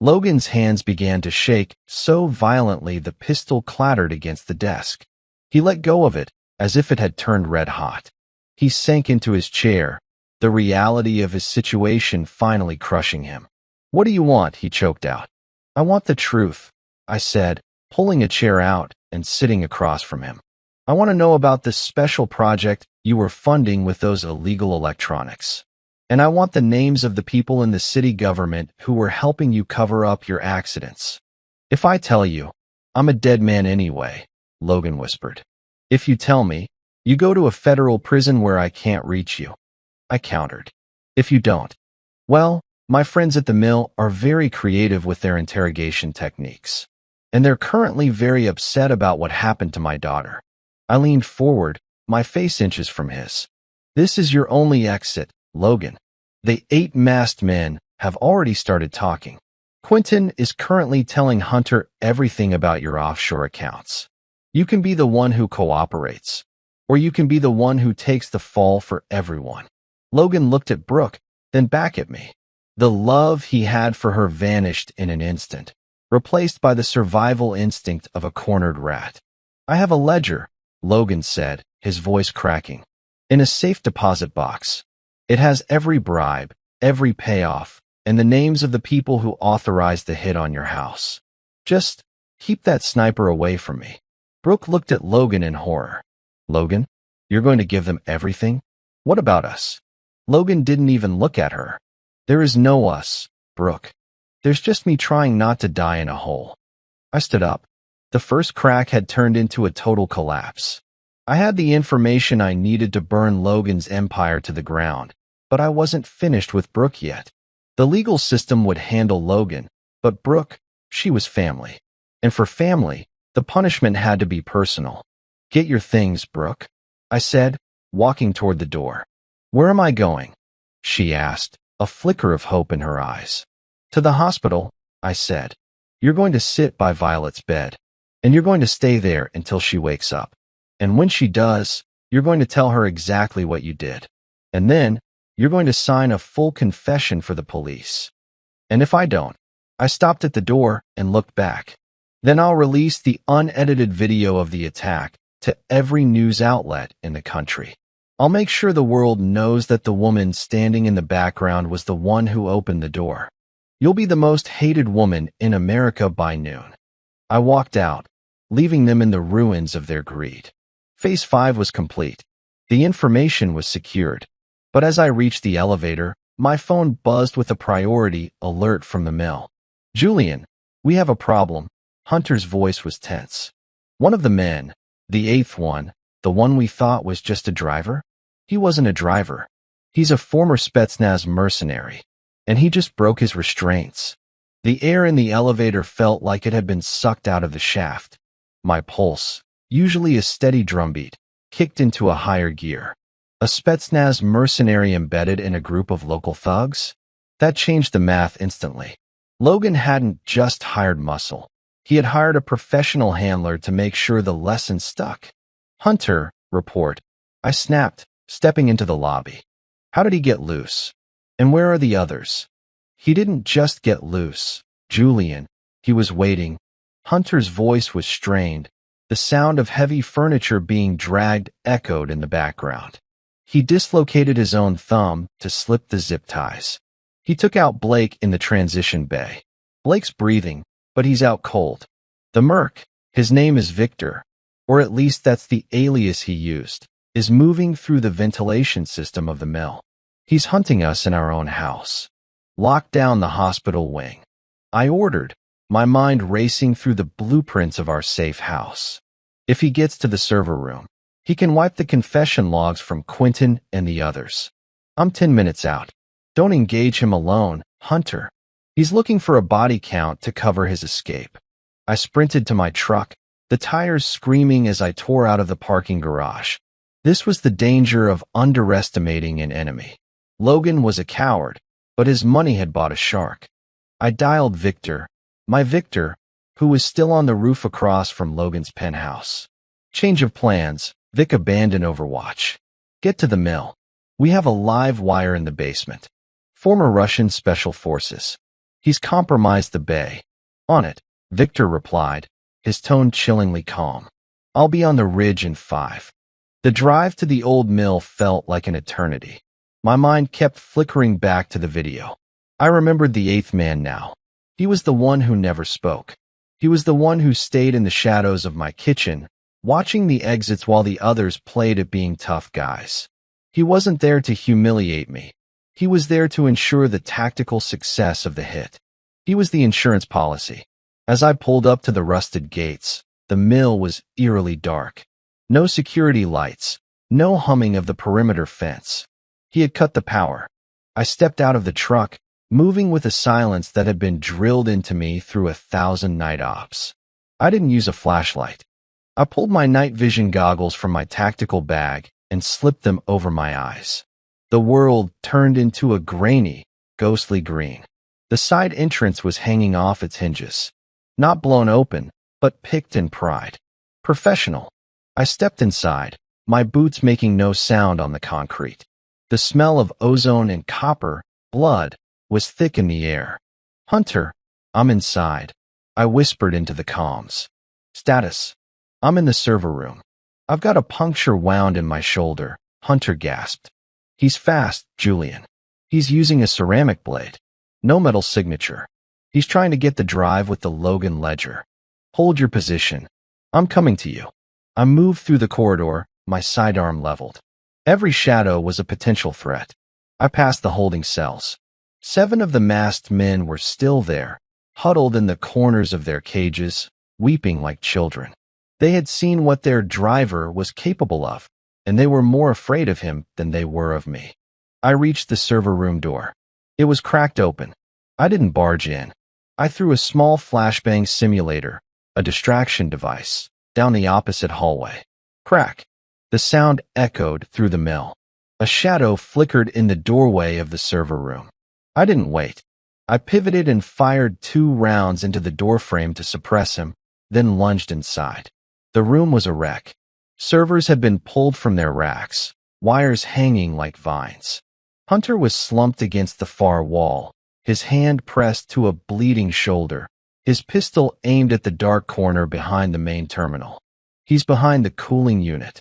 Logan's hands began to shake so violently the pistol clattered against the desk. He let go of it as if it had turned red hot. He sank into his chair, the reality of his situation finally crushing him. What do you want? He choked out. I want the truth, I said, pulling a chair out and sitting across from him. I want to know about this special project you were funding with those illegal electronics. And I want the names of the people in the city government who were helping you cover up your accidents. If I tell you, I'm a dead man anyway, Logan whispered. If you tell me, you go to a federal prison where I can't reach you, I countered. If you don't, well, my friends at the mill are very creative with their interrogation techniques. And they're currently very upset about what happened to my daughter. I leaned forward, my face inches from his. This is your only exit, Logan. The 8 masked men have already started talking. Quentin is currently telling Hunter everything about your offshore accounts. You can be the one who cooperates, or you can be the one who takes the fall for everyone. Logan looked at Brooke, then back at me. The love he had for her vanished in an instant, replaced by the survival instinct of a cornered rat. I have a ledger, Logan said, his voice cracking, in a safe deposit box. It has every bribe, every payoff, and the names of the people who authorized the hit on your house. Just keep that sniper away from me. Brooke looked at Logan in horror. Logan, you're going to give them everything? What about us? Logan didn't even look at her. There is no us, Brooke. There's just me trying not to die in a hole. I stood up. The first crack had turned into a total collapse. I had the information I needed to burn Logan's empire to the ground, but I wasn't finished with Brooke yet. The legal system would handle Logan, but Brooke, she was family. And for family, the punishment had to be personal. Get your things, Brooke, I said, walking toward the door. Where am I going? She asked, a flicker of hope in her eyes. To the hospital, I said. You're going to sit by Violet's bed, and you're going to stay there until she wakes up. And when she does, you're going to tell her exactly what you did. And then, you're going to sign a full confession for the police. And if I don't, I stopped at the door and looked back. Then I'll release the unedited video of the attack to every news outlet in the country. I'll make sure the world knows that the woman standing in the background was the one who opened the door. You'll be the most hated woman in America by noon. I walked out, leaving them in the ruins of their greed. Phase 5 was complete. The information was secured. But as I reached the elevator, my phone buzzed with a priority alert from the mill. Julian, we have a problem. Hunter's voice was tense. One of the men, the 8th one, the one we thought was just a driver? He wasn't a driver. He's a former Spetsnaz mercenary. And he just broke his restraints. The air in the elevator felt like it had been sucked out of the shaft. My pulse, usually a steady drumbeat, kicked into a higher gear. A Spetsnaz mercenary embedded in a group of local thugs? That changed the math instantly. Logan hadn't just hired muscle. He had hired a professional handler to make sure the lesson stuck. Hunter, report. I snapped, stepping into the lobby. How did he get loose? And where are the others? He didn't just get loose, Julian. He was waiting. Hunter's voice was strained. The sound of heavy furniture being dragged echoed in the background. He dislocated his own thumb to slip the zip ties. He took out Blake in the transition bay. Blake's breathing, but he's out cold. The merc, his name is Victor, or at least that's the alias he used, is moving through the ventilation system of the mill. He's hunting us in our own house. Lock down the hospital wing. I ordered, my mind racing through the blueprints of our safe house. If he gets to the server room, he can wipe the confession logs from Quentin and the others. I'm 10 minutes out. Don't engage him alone, Hunter. He's looking for a body count to cover his escape. I sprinted to my truck, the tires screaming as I tore out of the parking garage. This was the danger of underestimating an enemy. Logan was a coward, but his money had bought a shark. I dialed Victor, my Victor, who was still on the roof across from Logan's penthouse. Change of plans, Vic abandoned Overwatch. Get to the mill. We have a live wire in the basement. Former Russian Special Forces. He's compromised the bay. On it, Victor replied, his tone chillingly calm. I'll be on the ridge in 5. The drive to the old mill felt like an eternity. My mind kept flickering back to the video. I remembered the 8th man now. He was the one who never spoke. He was the one who stayed in the shadows of my kitchen, watching the exits while the others played at being tough guys. He wasn't there to humiliate me. He was there to ensure the tactical success of the hit. He was the insurance policy. As I pulled up to the rusted gates, the mill was eerily dark. No security lights, no humming of the perimeter fence. He had cut the power. I stepped out of the truck, moving with a silence that had been drilled into me through 1,000 night ops. I didn't use a flashlight. I pulled my night vision goggles from my tactical bag and slipped them over my eyes. The world turned into a grainy, ghostly green. The side entrance was hanging off its hinges. Not blown open, but picked and pried. Professional. I stepped inside, my boots making no sound on the concrete. The smell of ozone and copper, blood, was thick in the air. Hunter, I'm inside. I whispered into the comms. Status. I'm in the server room. I've got a puncture wound in my shoulder, Hunter gasped. He's fast, Julian. He's using a ceramic blade. No metal signature. He's trying to get the drive with the Logan ledger. Hold your position. I'm coming to you. I moved through the corridor, my sidearm leveled. Every shadow was a potential threat. I passed the holding cells. 7 of the masked men were still there, huddled in the corners of their cages, weeping like children. They had seen what their driver was capable of, and they were more afraid of him than they were of me. I reached the server room door. It was cracked open. I didn't barge in. I threw a small flashbang simulator, a distraction device, down the opposite hallway. Crack. The sound echoed through the mill. A shadow flickered in the doorway of the server room. I didn't wait. I pivoted and fired 2 rounds into the doorframe to suppress him, then lunged inside. The room was a wreck. Servers had been pulled from their racks, wires hanging like vines. Hunter was slumped against the far wall, his hand pressed to a bleeding shoulder, his pistol aimed at the dark corner behind the main terminal. He's behind the cooling unit.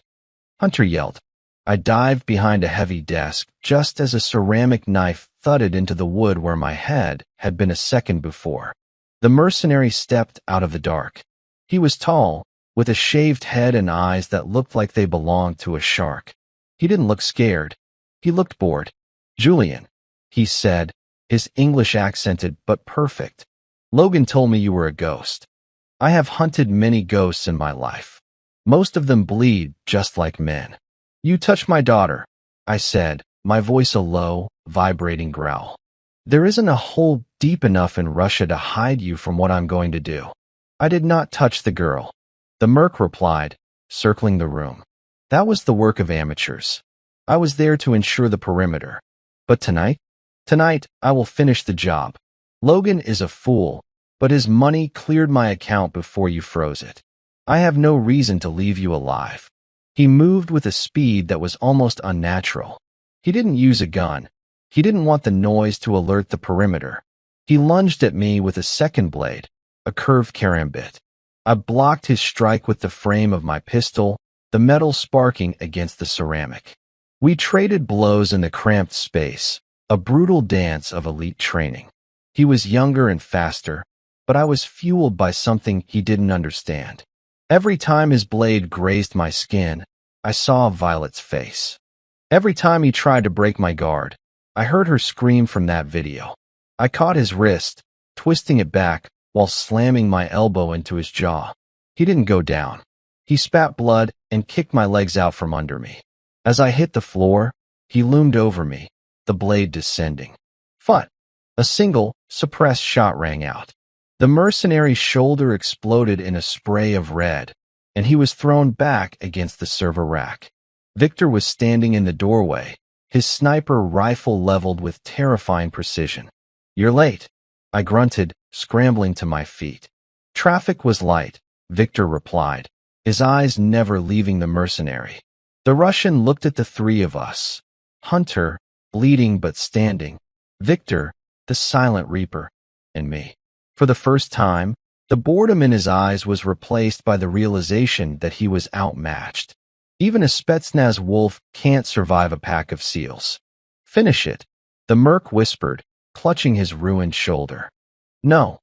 Hunter yelled. I dived behind a heavy desk just as a ceramic knife thudded into the wood where my head had been a second before. The mercenary stepped out of the dark. He was tall, with a shaved head and eyes that looked like they belonged to a shark. He didn't look scared. He looked bored. Julian, he said, his English accented but perfect. Logan told me you were a ghost. I have hunted many ghosts in my life. Most of them bleed just like men. You touched my daughter, I said, my voice a low, vibrating growl. There isn't a hole deep enough in Russia to hide you from what I'm going to do. I did not touch the girl. The merc replied, circling the room. That was the work of amateurs. I was there to ensure the perimeter. But tonight? Tonight, I will finish the job. Logan is a fool, but his money cleared my account before you froze it. I have no reason to leave you alive. He moved with a speed that was almost unnatural. He didn't use a gun. He didn't want the noise to alert the perimeter. He lunged at me with a second blade, a curved karambit. I blocked his strike with the frame of my pistol, the metal sparking against the ceramic. We traded blows in the cramped space, a brutal dance of elite training. He was younger and faster, but I was fueled by something he didn't understand. Every time his blade grazed my skin, I saw Violet's face. Every time he tried to break my guard, I heard her scream from that video. I caught his wrist, twisting it back while slamming my elbow into his jaw. He didn't go down. He spat blood and kicked my legs out from under me. As I hit the floor, he loomed over me, the blade descending. Fut! A single, suppressed shot rang out. The mercenary's shoulder exploded in a spray of red, and he was thrown back against the server rack. Victor was standing in the doorway, his sniper rifle leveled with terrifying precision. "You're late," I grunted, scrambling to my feet. "Traffic was light," Victor replied, his eyes never leaving the mercenary. The Russian looked at the three of us. Hunter, bleeding but standing, Victor, the silent reaper, and me. For the first time, the boredom in his eyes was replaced by the realization that he was outmatched. Even a Spetsnaz wolf can't survive a pack of seals. "Finish it," the merc whispered, clutching his ruined shoulder. "No,"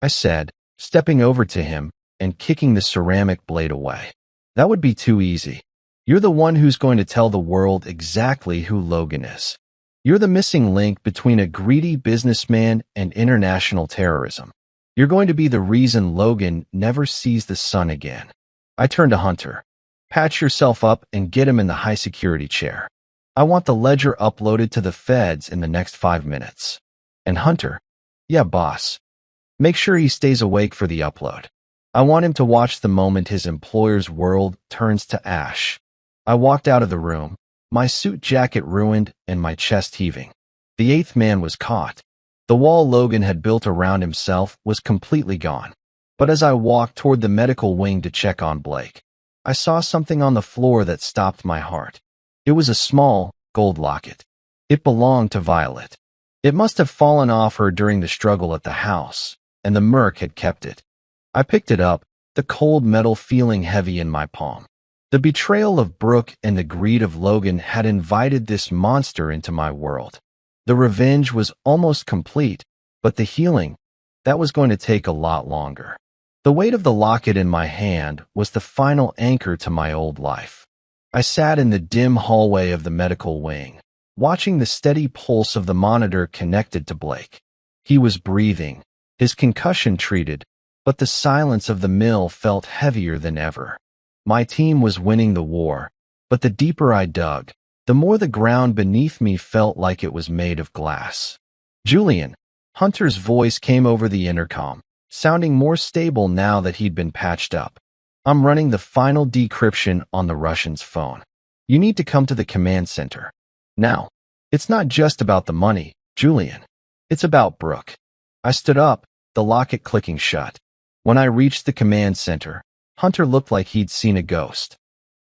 I said, stepping over to him and kicking the ceramic blade away. "That would be too easy. You're the one who's going to tell the world exactly who Logan is. You're the missing link between a greedy businessman and international terrorism. You're going to be the reason Logan never sees the sun again." I turned to Hunter. "Patch yourself up and get him in the high-security chair. I want the ledger uploaded to the feds in the next 5 minutes." And Hunter, "Yeah, boss. Make sure he stays awake for the upload. I want him to watch the moment his employer's world turns to ash." I walked out of the room, my suit jacket ruined and my chest heaving. The eighth man was caught. The wall Logan had built around himself was completely gone. But as I walked toward the medical wing to check on Blake, I saw something on the floor that stopped my heart. It was a small, gold locket. It belonged to Violet. It must have fallen off her during the struggle at the house, and the merc had kept it. I picked it up, the cold metal feeling heavy in my palm. The betrayal of Brooke and the greed of Logan had invited this monster into my world. The revenge was almost complete, but the healing, that was going to take a lot longer. The weight of the locket in my hand was the final anchor to my old life. I sat in the dim hallway of the medical wing, watching the steady pulse of the monitor connected to Blake. He was breathing, his concussion treated, but the silence of the mill felt heavier than ever. My team was winning the war, but the deeper I dug, the more the ground beneath me felt like it was made of glass. "Julian," Hunter's voice came over the intercom, sounding more stable now that he'd been patched up. "I'm running the final decryption on the Russian's phone. You need to come to the command center. Now, it's not just about the money, Julian. It's about Brooke." I stood up, the locket clicking shut. When I reached the command center, Hunter looked like he'd seen a ghost.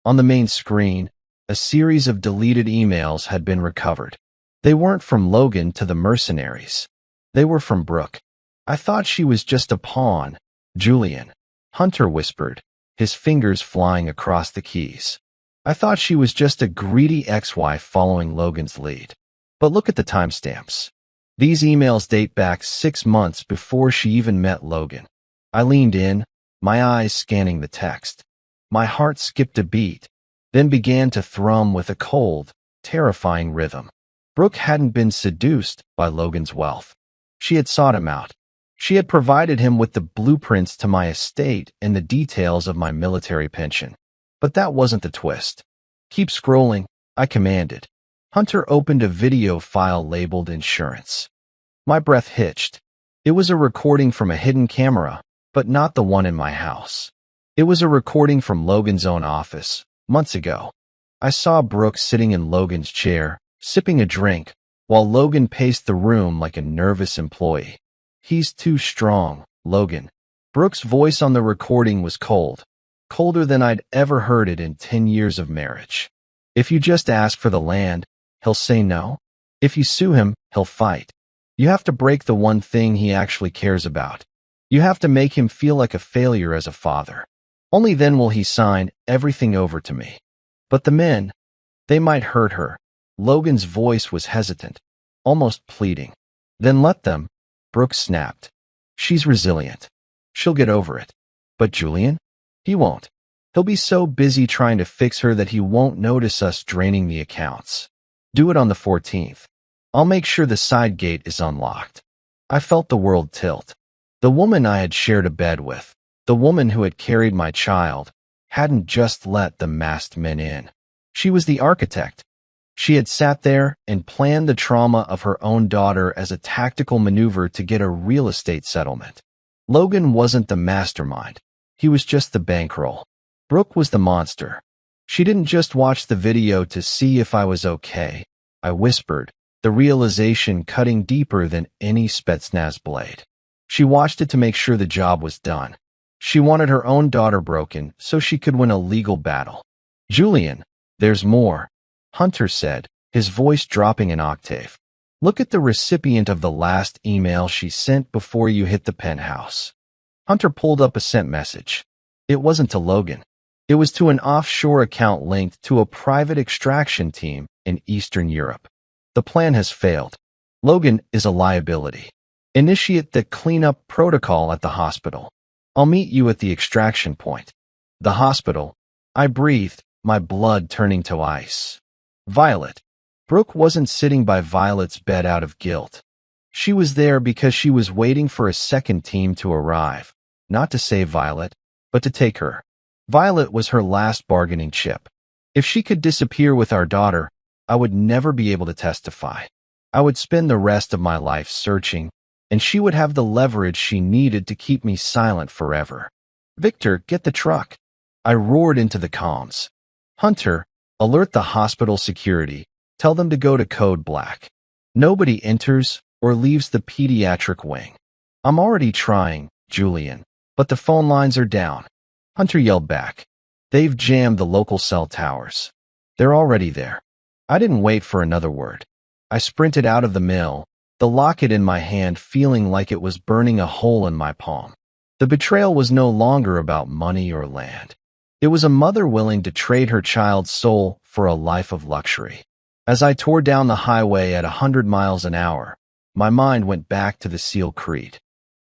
On the main screen, a series of deleted emails had been recovered. They weren't from Logan to the mercenaries. They were from Brooke. "I thought she was just a pawn, Julian," Hunter whispered, his fingers flying across the keys. "I thought she was just a greedy ex-wife following Logan's lead. But look at the timestamps. These emails date back 6 months before she even met Logan." I leaned in, my eyes scanning the text. My heart skipped a beat, then began to thrum with a cold, terrifying rhythm. Brooke hadn't been seduced by Logan's wealth. She had sought him out. She had provided him with the blueprints to my estate and the details of my military pension. But that wasn't the twist. "Keep scrolling," I commanded. Hunter opened a video file labeled insurance. My breath hitched. It was a recording from a hidden camera, but not the one in my house. It was a recording from Logan's own office, months ago. I saw Brooke sitting in Logan's chair, sipping a drink, while Logan paced the room like a nervous employee. "He's too strong, Logan." Brooke's voice on the recording was cold, colder than I'd ever heard it in 10 years of marriage. "If you just ask for the land, he'll say no. If you sue him, he'll fight. You have to break the one thing he actually cares about. You have to make him feel like a failure as a father. Only then will he sign everything over to me. But the men, they might hurt her." Logan's voice was hesitant, almost pleading. "Then let them," Brooke snapped. She's resilient. She'll get over it. But Julian? He won't. He'll be so busy trying to fix her that he won't notice us draining the accounts. Do it on the 14th. I'll make sure the side gate is unlocked. I felt the world tilt. The woman I had shared a bed with, the woman who had carried my child, hadn't just let the masked men in. She was the architect. She had sat there and planned the trauma of her own daughter as a tactical maneuver to get a real estate settlement. Logan wasn't the mastermind. He was just the bankroll. Brooke was the monster. She didn't just watch the video to see if I was okay. I whispered, the realization cutting deeper than any Spetsnaz blade. She watched it to make sure the job was done. She wanted her own daughter broken so she could win a legal battle. Julian, there's more, Hunter said, his voice dropping an octave. Look at the recipient of the last email she sent before you hit the penthouse. Hunter pulled up a sent message. It wasn't to Logan. It was to an offshore account linked to a private extraction team in Eastern Europe. The plan has failed. Logan is a liability. Initiate the cleanup protocol at the hospital. I'll meet you at the extraction point. The hospital. I breathed, my blood turning to ice. Violet. Brooke wasn't sitting by Violet's bed out of guilt. She was there because she was waiting for a second team to arrive, not to save Violet, but to take her. Violet was her last bargaining chip. If she could disappear with our daughter, I would never be able to testify. I would spend the rest of my life searching, and she would have the leverage she needed to keep me silent forever. Victor, get the truck. I roared into the comms. Hunter, alert the hospital security. Tell them to go to code black. Nobody enters or leaves the pediatric wing. I'm already trying, Julian, but the phone lines are down. Hunter yelled back. They've jammed the local cell towers. They're already there. I didn't wait for another word. I sprinted out of the mill, the locket in my hand feeling like it was burning a hole in my palm. The betrayal was no longer about money or land. It was a mother willing to trade her child's soul for a life of luxury. As I tore down the highway at 100 miles an hour, my mind went back to the SEAL creed.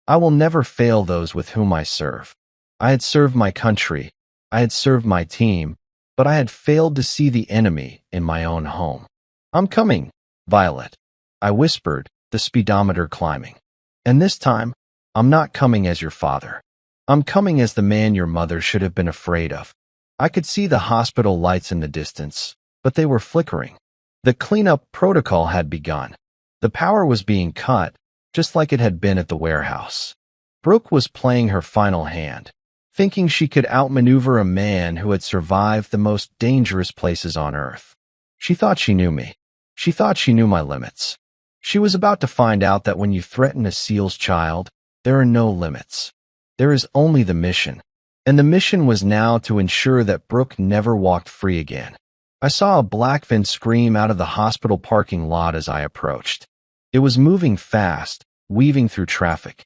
I will never fail those with whom I serve. I had served my country, I had served my team, but I had failed to see the enemy in my own home. I'm coming, Violet, I whispered, the speedometer climbing. And this time, I'm not coming as your father. I'm coming as the man your mother should have been afraid of. I could see the hospital lights in the distance, but they were flickering. The cleanup protocol had begun. The power was being cut, just like it had been at the warehouse. Brooke was playing her final hand, thinking she could outmaneuver a man who had survived the most dangerous places on Earth. She thought she knew me. She thought she knew my limits. She was about to find out that when you threaten a SEAL's child, there are no limits. There is only the mission. And the mission was now to ensure that Brooke never walked free again. I saw a black van scream out of the hospital parking lot as I approached. It was moving fast, weaving through traffic.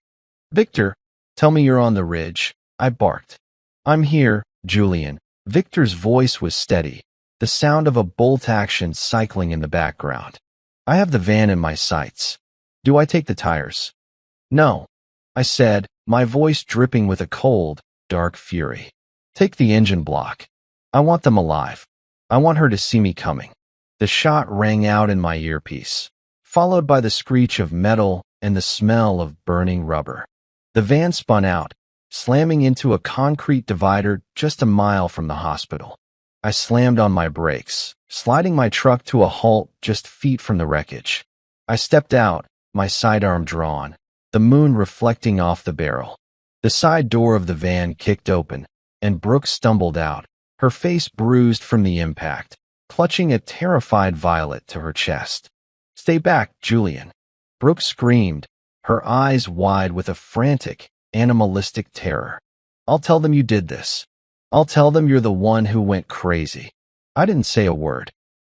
Victor, tell me you're on the ridge, I barked. I'm here, Julian. Victor's voice was steady, the sound of a bolt action cycling in the background. I have the van in my sights. Do I take the tires? No, I said, my voice dripping with a cold, dark fury. Take the engine block. I want them alive. I want her to see me coming. The shot rang out in my earpiece, followed by the screech of metal and the smell of burning rubber. The van spun out, slamming into a concrete divider just a mile from the hospital. I slammed on my brakes, sliding my truck to a halt just feet from the wreckage. I stepped out, my sidearm drawn, the moon reflecting off the barrel. The side door of the van kicked open, and Brooke stumbled out, her face bruised from the impact, clutching a terrified Violet to her chest. Stay back, Julian. Brooke screamed, her eyes wide with a frantic, animalistic terror. I'll tell them you did this. I'll tell them you're the one who went crazy. I didn't say a word.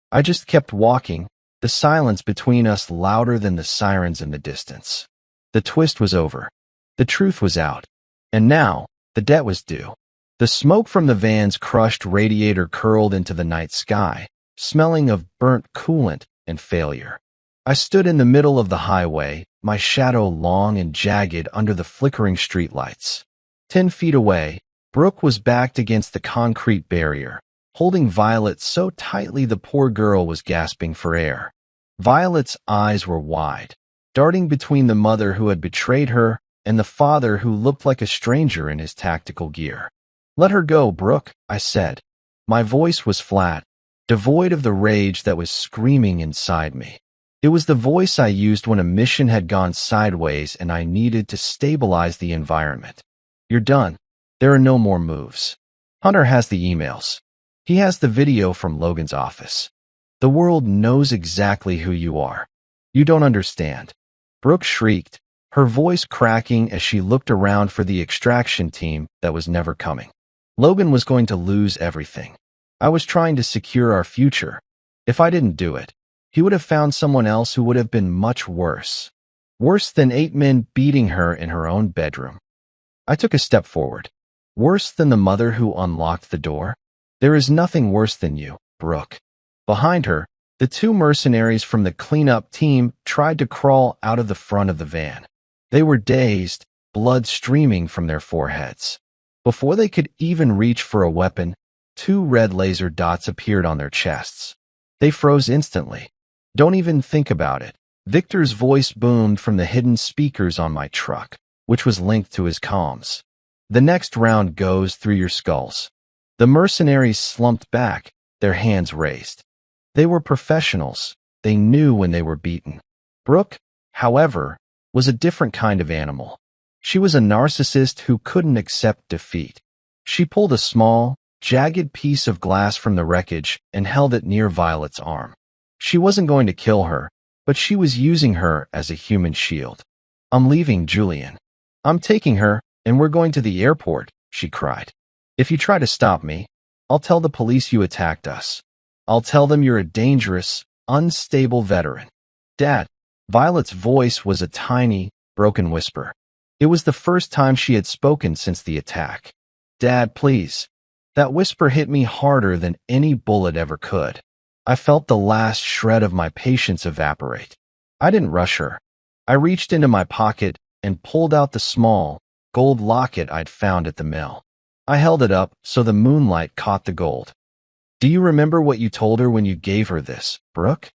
I just kept walking, the silence between us louder than the sirens in the distance. The twist was over. The truth was out. And now, the debt was due. The smoke from the van's crushed radiator curled into the night sky, smelling of burnt coolant and failure. I stood in the middle of the highway, my shadow long and jagged under the flickering streetlights. 10 feet away, Brooke was backed against the concrete barrier, holding Violet so tightly the poor girl was gasping for air. Violet's eyes were wide, darting between the mother who had betrayed her and the father who looked like a stranger in his tactical gear. "Let her go, Brooke," I said. My voice was flat, devoid of the rage that was screaming inside me. It was the voice I used when a mission had gone sideways and I needed to stabilize the environment. "You're done. There are no more moves. Hunter has the emails. He has the video from Logan's office. The world knows exactly who you are. You don't understand." Brooke shrieked, her voice cracking as she looked around for the extraction team that was never coming. Logan was going to lose everything. I was trying to secure our future. If I didn't do it, he would have found someone else who would have been much worse. Worse than 8 men beating her in her own bedroom. I took a step forward. Worse than the mother who unlocked the door? There is nothing worse than you, Brooke. Behind her, the 2 mercenaries from the cleanup team tried to crawl out of the front of the van. They were dazed, blood streaming from their foreheads. Before they could even reach for a weapon, 2 red laser dots appeared on their chests. They froze instantly. "Don't even think about it," Victor's voice boomed from the hidden speakers on my truck, which was linked to his comms. "The next round goes through your skulls." The mercenaries slumped back, their hands raised. They were professionals. They knew when they were beaten. Brooke, however, was a different kind of animal. She was a narcissist who couldn't accept defeat. She pulled a small, jagged piece of glass from the wreckage and held it near Violet's arm. She wasn't going to kill her, but she was using her as a human shield. "I'm leaving, Julian. I'm taking her, and we're going to the airport," she cried. "If you try to stop me, I'll tell the police you attacked us. I'll tell them you're a dangerous, unstable veteran." "Dad." Violet's voice was a tiny, broken whisper. It was the first time she had spoken since the attack. "Dad, please." That whisper hit me harder than any bullet ever could. I felt the last shred of my patience evaporate. I didn't rush her. I reached into my pocket and pulled out the small, gold locket I'd found at the mill. I held it up so the moonlight caught the gold. "Do you remember what you told her when you gave her this, Brooke?"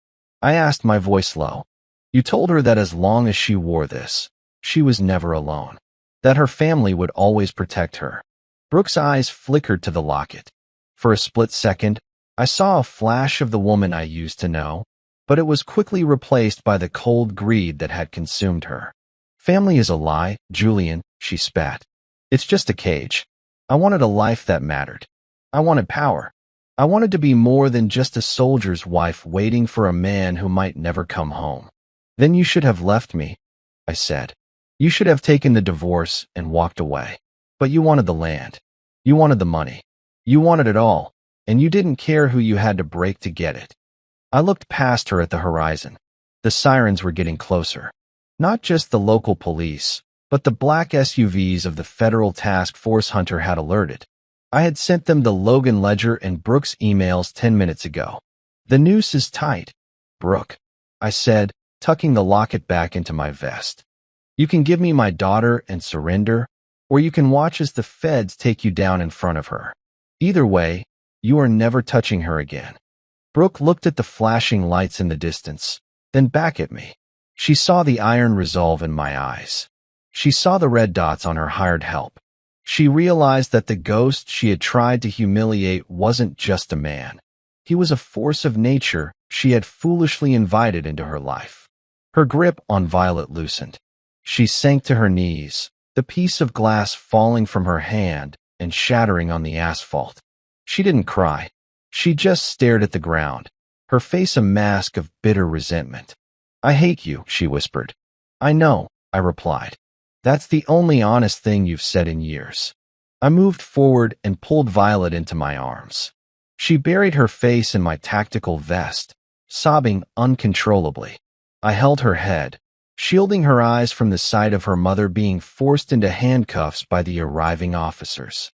I asked, my voice low. "You told her that as long as she wore this, she was never alone. That her family would always protect her." Brooke's eyes flickered to the locket. For a split second, I saw a flash of the woman I used to know, but it was quickly replaced by the cold greed that had consumed her. "Family is a lie, Julian," she spat. "It's just a cage. I wanted a life that mattered. I wanted power. I wanted to be more than just a soldier's wife waiting for a man who might never come home." "Then you should have left me," I said. "You should have taken the divorce and walked away. But you wanted the land. You wanted the money. You wanted it all, and you didn't care who you had to break to get it." I looked past her at the horizon. The sirens were getting closer. Not just the local police, but the black SUVs of the federal task force Hunter had alerted. I had sent them the Logan Ledger and Brooke's emails 10 minutes ago. "The noose is tight, Brooke," I said, tucking the locket back into my vest. "You can give me my daughter and surrender, or you can watch as the feds take you down in front of her. Either way, you are never touching her again." Brooke looked at the flashing lights in the distance, then back at me. She saw the iron resolve in my eyes. She saw the red dots on her hired help. She realized that the ghost she had tried to humiliate wasn't just a man. He was a force of nature she had foolishly invited into her life. Her grip on Violet loosened. She sank to her knees, the piece of glass falling from her hand and shattering on the asphalt. She didn't cry. She just stared at the ground, her face a mask of bitter resentment. "I hate you," she whispered. "I know," I replied. "That's the only honest thing you've said in years." I moved forward and pulled Violet into my arms. She buried her face in my tactical vest, sobbing uncontrollably. I held her head, shielding her eyes from the sight of her mother being forced into handcuffs by the arriving officers.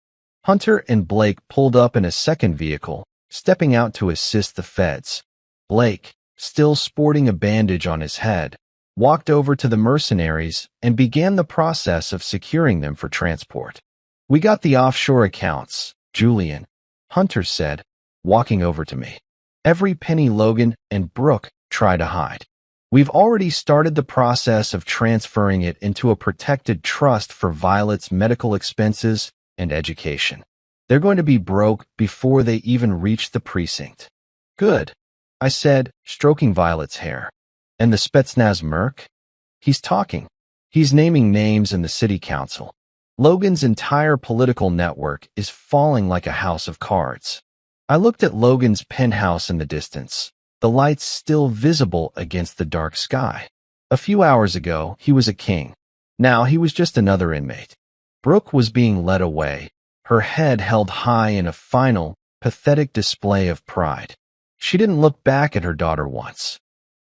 Hunter and Blake pulled up in a second vehicle, stepping out to assist the feds. "Blake," still sporting a bandage on his head, walked over to the mercenaries and began the process of securing them for transport. "We got the offshore accounts, Julian," Hunter said, walking over to me. "Every penny Logan and Brooke try to hide. We've already started the process of transferring it into a protected trust for Violet's medical expenses and education. They're going to be broke before they even reach the precinct." "Good," I said, stroking Violet's hair. "And the Spetsnaz merc?" "He's talking. He's naming names in the city council. Logan's entire political network is falling like a house of cards." I looked at Logan's penthouse in the distance, the lights still visible against the dark sky. A few hours ago, he was a king. Now he was just another inmate. Brooke was being led away, her head held high in a final, pathetic display of pride. She didn't look back at her daughter once.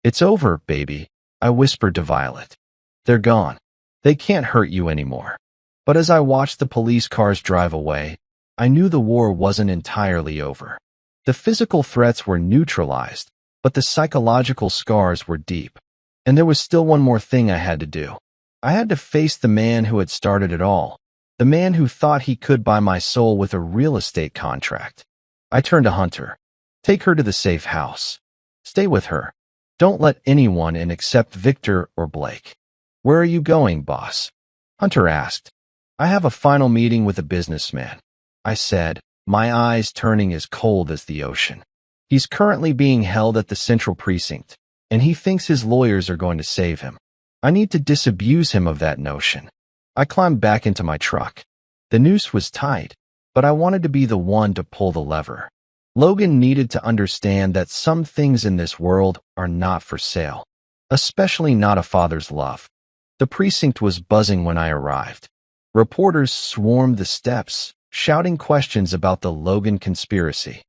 "It's over, baby," I whispered to Violet. "They're gone. They can't hurt you anymore." But as I watched the police cars drive away, I knew the war wasn't entirely over. The physical threats were neutralized, but the psychological scars were deep. And there was still one more thing I had to do. I had to face the man who had started it all, the man who thought he could buy my soul with a real estate contract. I turned to Hunter. "Take her to the safe house. Stay with her. Don't let anyone in except Victor or Blake." "Where are you going, boss?" Hunter asked. "I have a final meeting with a businessman," I said, my eyes turning as cold as the ocean. "He's currently being held at the Central Precinct, and he thinks his lawyers are going to save him. I need to disabuse him of that notion." I climbed back into my truck. The noose was tight, but I wanted to be the one to pull the lever. Logan needed to understand that some things in this world are not for sale, especially not a father's love. The precinct was buzzing when I arrived. Reporters swarmed the steps, shouting questions about the Logan conspiracy.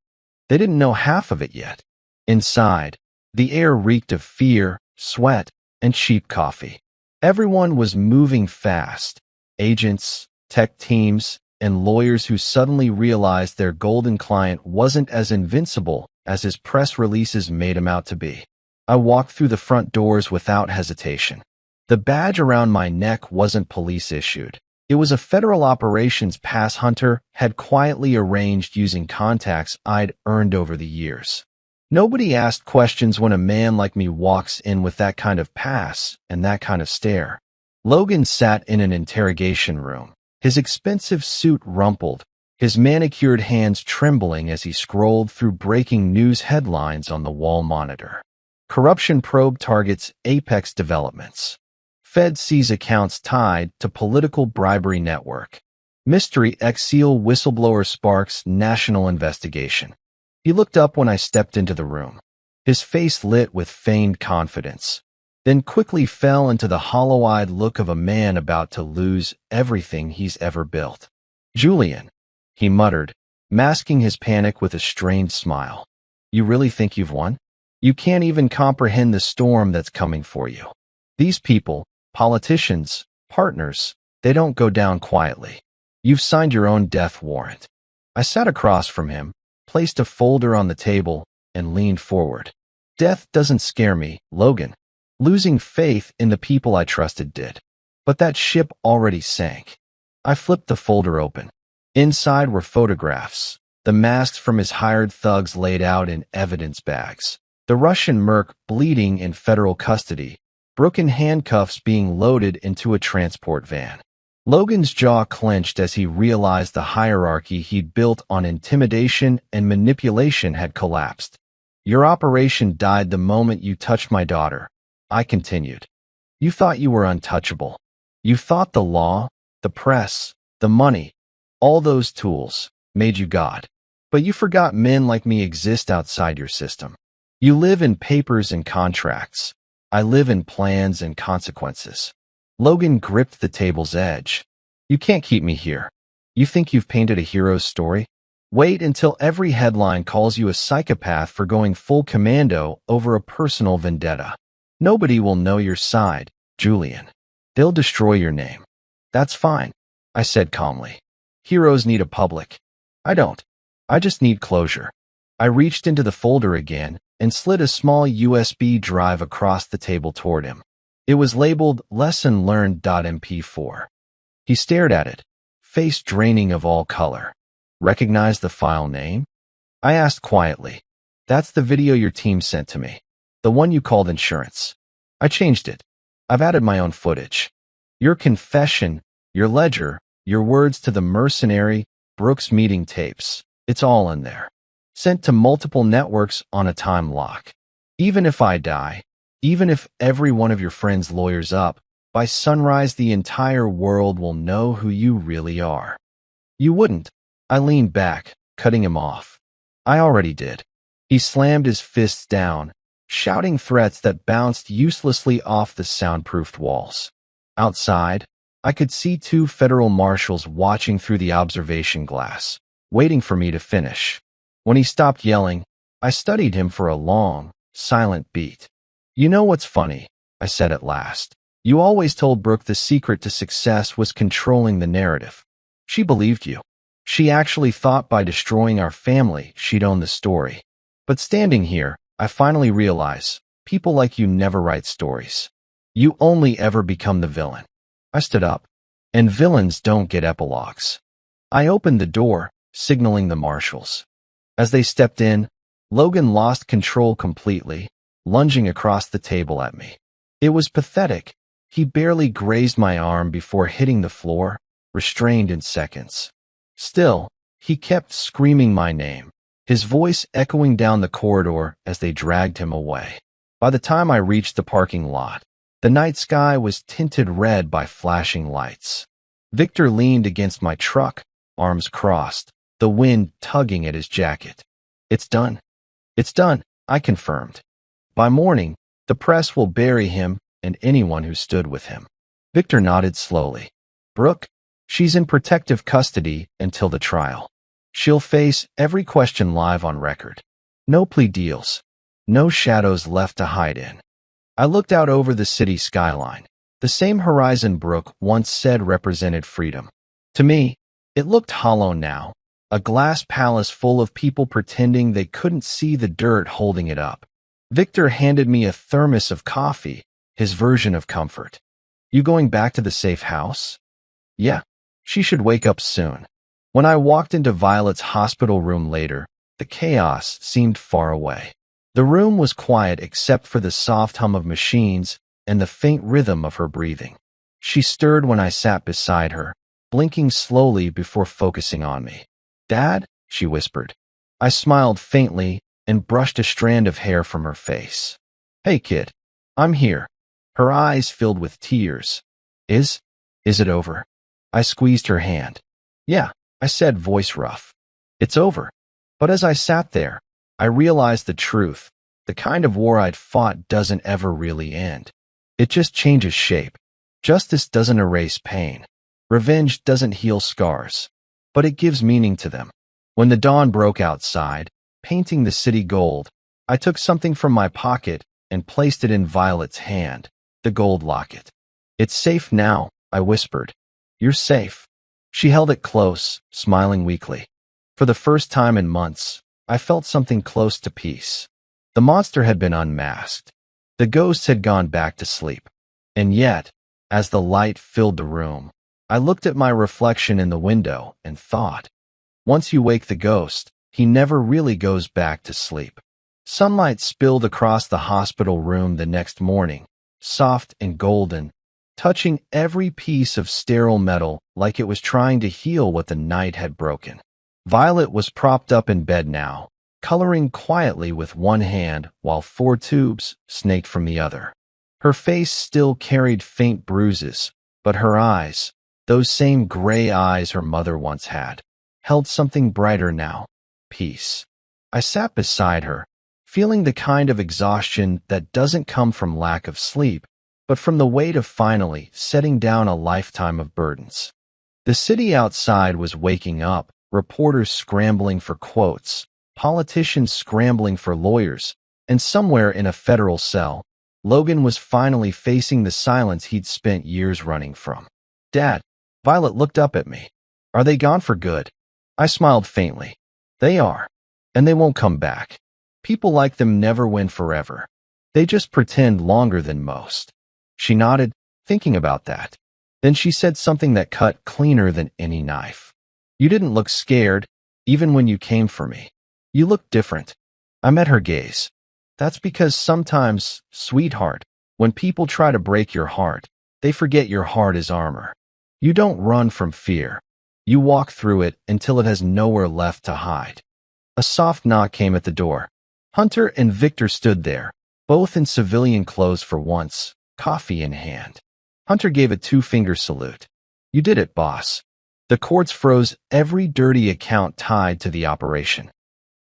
They didn't know half of it yet. Inside, the air reeked of fear, sweat, and cheap coffee. Everyone was moving fast. Agents, tech teams, and lawyers who suddenly realized their golden client wasn't as invincible as his press releases made him out to be. I walked through the front doors without hesitation. The badge around my neck wasn't police issued. It was a federal operations pass Hunter had quietly arranged using contacts I'd earned over the years. Nobody asked questions when a man like me walks in with that kind of pass and that kind of stare. Logan sat in an interrogation room, his expensive suit rumpled, his manicured hands trembling as he scrolled through breaking news headlines on the wall monitor. Corruption probe targets apex developments. Fed sees accounts tied to political bribery network. Mystery ex-SEAL whistleblower sparks national investigation. He looked up when I stepped into the room, his face lit with feigned confidence, then quickly fell into the hollow-eyed look of a man about to lose everything he's ever built. "Julian," he muttered, masking his panic with a strained smile. "You really think you've won? You can't even comprehend the storm that's coming for you. These people, politicians, partners, they don't go down quietly. You've signed your own death warrant." I sat across from him, placed a folder on the table, and leaned forward. "Death doesn't scare me, Logan. Losing faith in the people I trusted did. But that ship already sank." I flipped the folder open. Inside were photographs, the masks from his hired thugs laid out in evidence bags, the Russian merc bleeding in federal custody, broken handcuffs being loaded into a transport van. Logan's jaw clenched as he realized the hierarchy he'd built on intimidation and manipulation had collapsed. "Your operation died the moment you touched my daughter," I continued. "You thought you were untouchable. You thought the law, the press, the money, all those tools, made you God. But you forgot men like me exist outside your system. You live in papers and contracts. I live in plans and consequences." Logan gripped the table's edge. "You can't keep me here. You think you've painted a hero's story? Wait until every headline calls you a psychopath for going full commando over a personal vendetta. Nobody will know your side, Julian. They'll destroy your name." "That's fine," I said calmly. "Heroes need a public. I don't. I just need closure." I reached into the folder again and slid a small USB drive across the table toward him. It was labeled Lesson Learned.mp4. He stared at it, face draining of all color. Recognize the file name? I asked quietly. That's the video your team sent to me. The one you called insurance. I changed it. I've added my own footage. Your confession, your ledger, your words to the mercenary Brooks meeting tapes. It's all in there. Sent to multiple networks on a time lock. Even if I die, even if every one of your friends lawyers up, by sunrise the entire world will know who you really are. You wouldn't. I leaned back, cutting him off. I already did. He slammed his fists down, shouting threats that bounced uselessly off the soundproofed walls. Outside, I could see two federal marshals watching through the observation glass, waiting for me to finish. When he stopped yelling, I studied him for a long, silent beat. You know what's funny? I said at last. You always told Brooke the secret to success was controlling the narrative. She believed you. She actually thought by destroying our family, she'd own the story. But standing here, I finally realize, people like you never write stories. You only ever become the villain. I stood up. And villains don't get epilogues. I opened the door, signaling the marshals. As they stepped in, Logan lost control completely, lunging across the table at me. It was pathetic. He barely grazed my arm before hitting the floor, restrained in seconds. Still, he kept screaming my name, his voice echoing down the corridor as they dragged him away. By the time I reached the parking lot, the night sky was tinted red by flashing lights. Victor leaned against my truck, arms crossed, the wind tugging at his jacket. It's done. It's done, I confirmed. By morning, the press will bury him and anyone who stood with him. Victor nodded slowly. Brooke, she's in protective custody until the trial. She'll face every question live on record. No plea deals. No shadows left to hide in. I looked out over the city skyline, the same horizon Brooke once said represented freedom. To me, it looked hollow now, a glass palace full of people pretending they couldn't see the dirt holding it up. Victor handed me a thermos of coffee, his version of comfort. You going back to the safe house? Yeah, she should wake up soon. When I walked into Violet's hospital room later, the chaos seemed far away. The room was quiet except for the soft hum of machines and the faint rhythm of her breathing. She stirred when I sat beside her, blinking slowly before focusing on me. Dad? She whispered. I smiled faintly and brushed a strand of hair from her face. Hey, kid. I'm here. Her eyes filled with tears. Is it over? I squeezed her hand. Yeah, I said, voice rough. It's over. But as I sat there, I realized the truth. The kind of war I'd fought doesn't ever really end. It just changes shape. Justice doesn't erase pain. Revenge doesn't heal scars. But it gives meaning to them. When the dawn broke outside, painting the city gold, I took something from my pocket and placed it in Violet's hand, the gold locket. It's safe now, I whispered. You're safe. She held it close, smiling weakly. For the first time in months, I felt something close to peace. The monster had been unmasked. The ghosts had gone back to sleep. And yet, as the light filled the room, I looked at my reflection in the window and thought, once you wake the ghost, he never really goes back to sleep. Sunlight spilled across the hospital room the next morning, soft and golden, touching every piece of sterile metal like it was trying to heal what the night had broken. Violet was propped up in bed now, coloring quietly with one hand while 4 tubes snaked from the other. Her face still carried faint bruises, but her eyes, those same gray eyes her mother once had, held something brighter now, peace. I sat beside her, feeling the kind of exhaustion that doesn't come from lack of sleep, but from the weight of finally setting down a lifetime of burdens. The city outside was waking up, reporters scrambling for quotes, politicians scrambling for lawyers, and somewhere in a federal cell, Logan was finally facing the silence he'd spent years running from. Dad, Violet looked up at me. Are they gone for good? I smiled faintly. They are, and they won't come back. People like them never win forever. They just pretend longer than most. She nodded, thinking about that. Then she said something that cut cleaner than any knife. You didn't look scared, even when you came for me. You looked different. I met her gaze. That's because sometimes, sweetheart, when people try to break your heart, they forget your heart is armor. You don't run from fear. You walk through it until it has nowhere left to hide. A soft knock came at the door. Hunter and Victor stood there, both in civilian clothes for once, coffee in hand. Hunter gave a two-finger salute. You did it, boss. The courts froze every dirty account tied to the operation.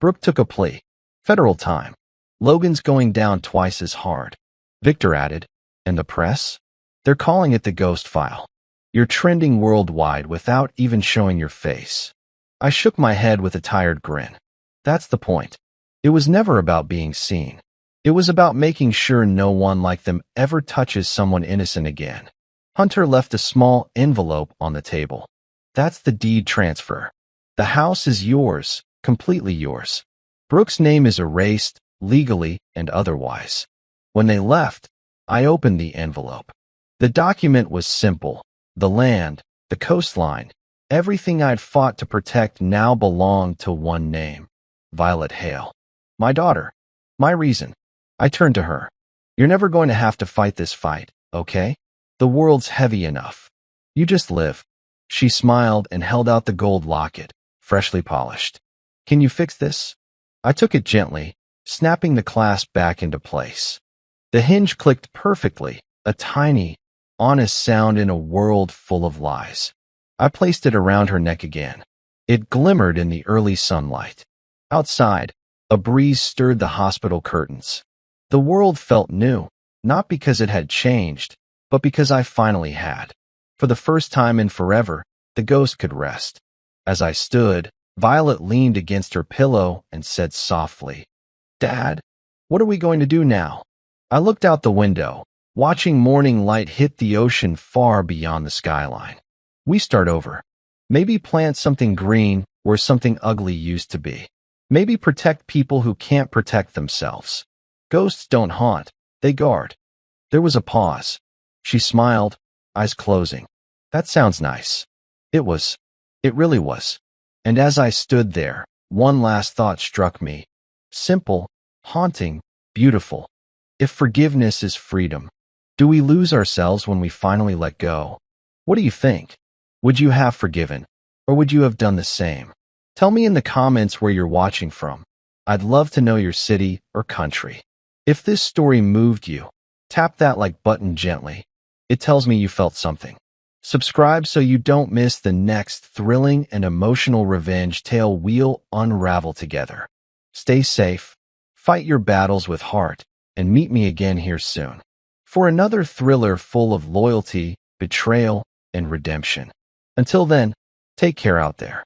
Brooke took a plea. Federal time. Logan's going down twice as hard. Victor added, and the press? They're calling it the ghost file. You're trending worldwide without even showing your face. I shook my head with a tired grin. That's the point. It was never about being seen. It was about making sure no one like them ever touches someone innocent again. Hunter left a small envelope on the table. That's the deed transfer. The house is yours, completely yours. Brooke's name is erased, legally and otherwise. When they left, I opened the envelope. The document was simple. The land, the coastline, everything I'd fought to protect now belonged to one name. Violet Hale. My daughter. My reason. I turned to her. You're never going to have to fight this fight, okay? The world's heavy enough. You just live. She smiled and held out the gold locket, freshly polished. Can you fix this? I took it gently, snapping the clasp back into place. The hinge clicked perfectly, a tiny, honest sound in a world full of lies. I placed it around her neck again. It glimmered in the early sunlight. Outside, a breeze stirred the hospital curtains. The world felt new, not because it had changed, but because I finally had. For the first time in forever, the ghost could rest. As I stood, Violet leaned against her pillow and said softly, Dad, what are we going to do now? I looked out the window, watching morning light hit the ocean far beyond the skyline. We start over. Maybe plant something green where something ugly used to be. Maybe protect people who can't protect themselves. Ghosts don't haunt, they guard. There was a pause. She smiled, eyes closing. That sounds nice. It was. It really was. And as I stood there, one last thought struck me. Simple, haunting, beautiful. If forgiveness is freedom, do we lose ourselves when we finally let go? What do you think? Would you have forgiven, or would you have done the same? Tell me in the comments where you're watching from. I'd love to know your city or country. If this story moved you, tap that like button gently. It tells me you felt something. Subscribe so you don't miss the next thrilling and emotional revenge tale we'll unravel together. Stay safe, fight your battles with heart, and meet me again here soon for another thriller full of loyalty, betrayal, and redemption. Until then, take care out there.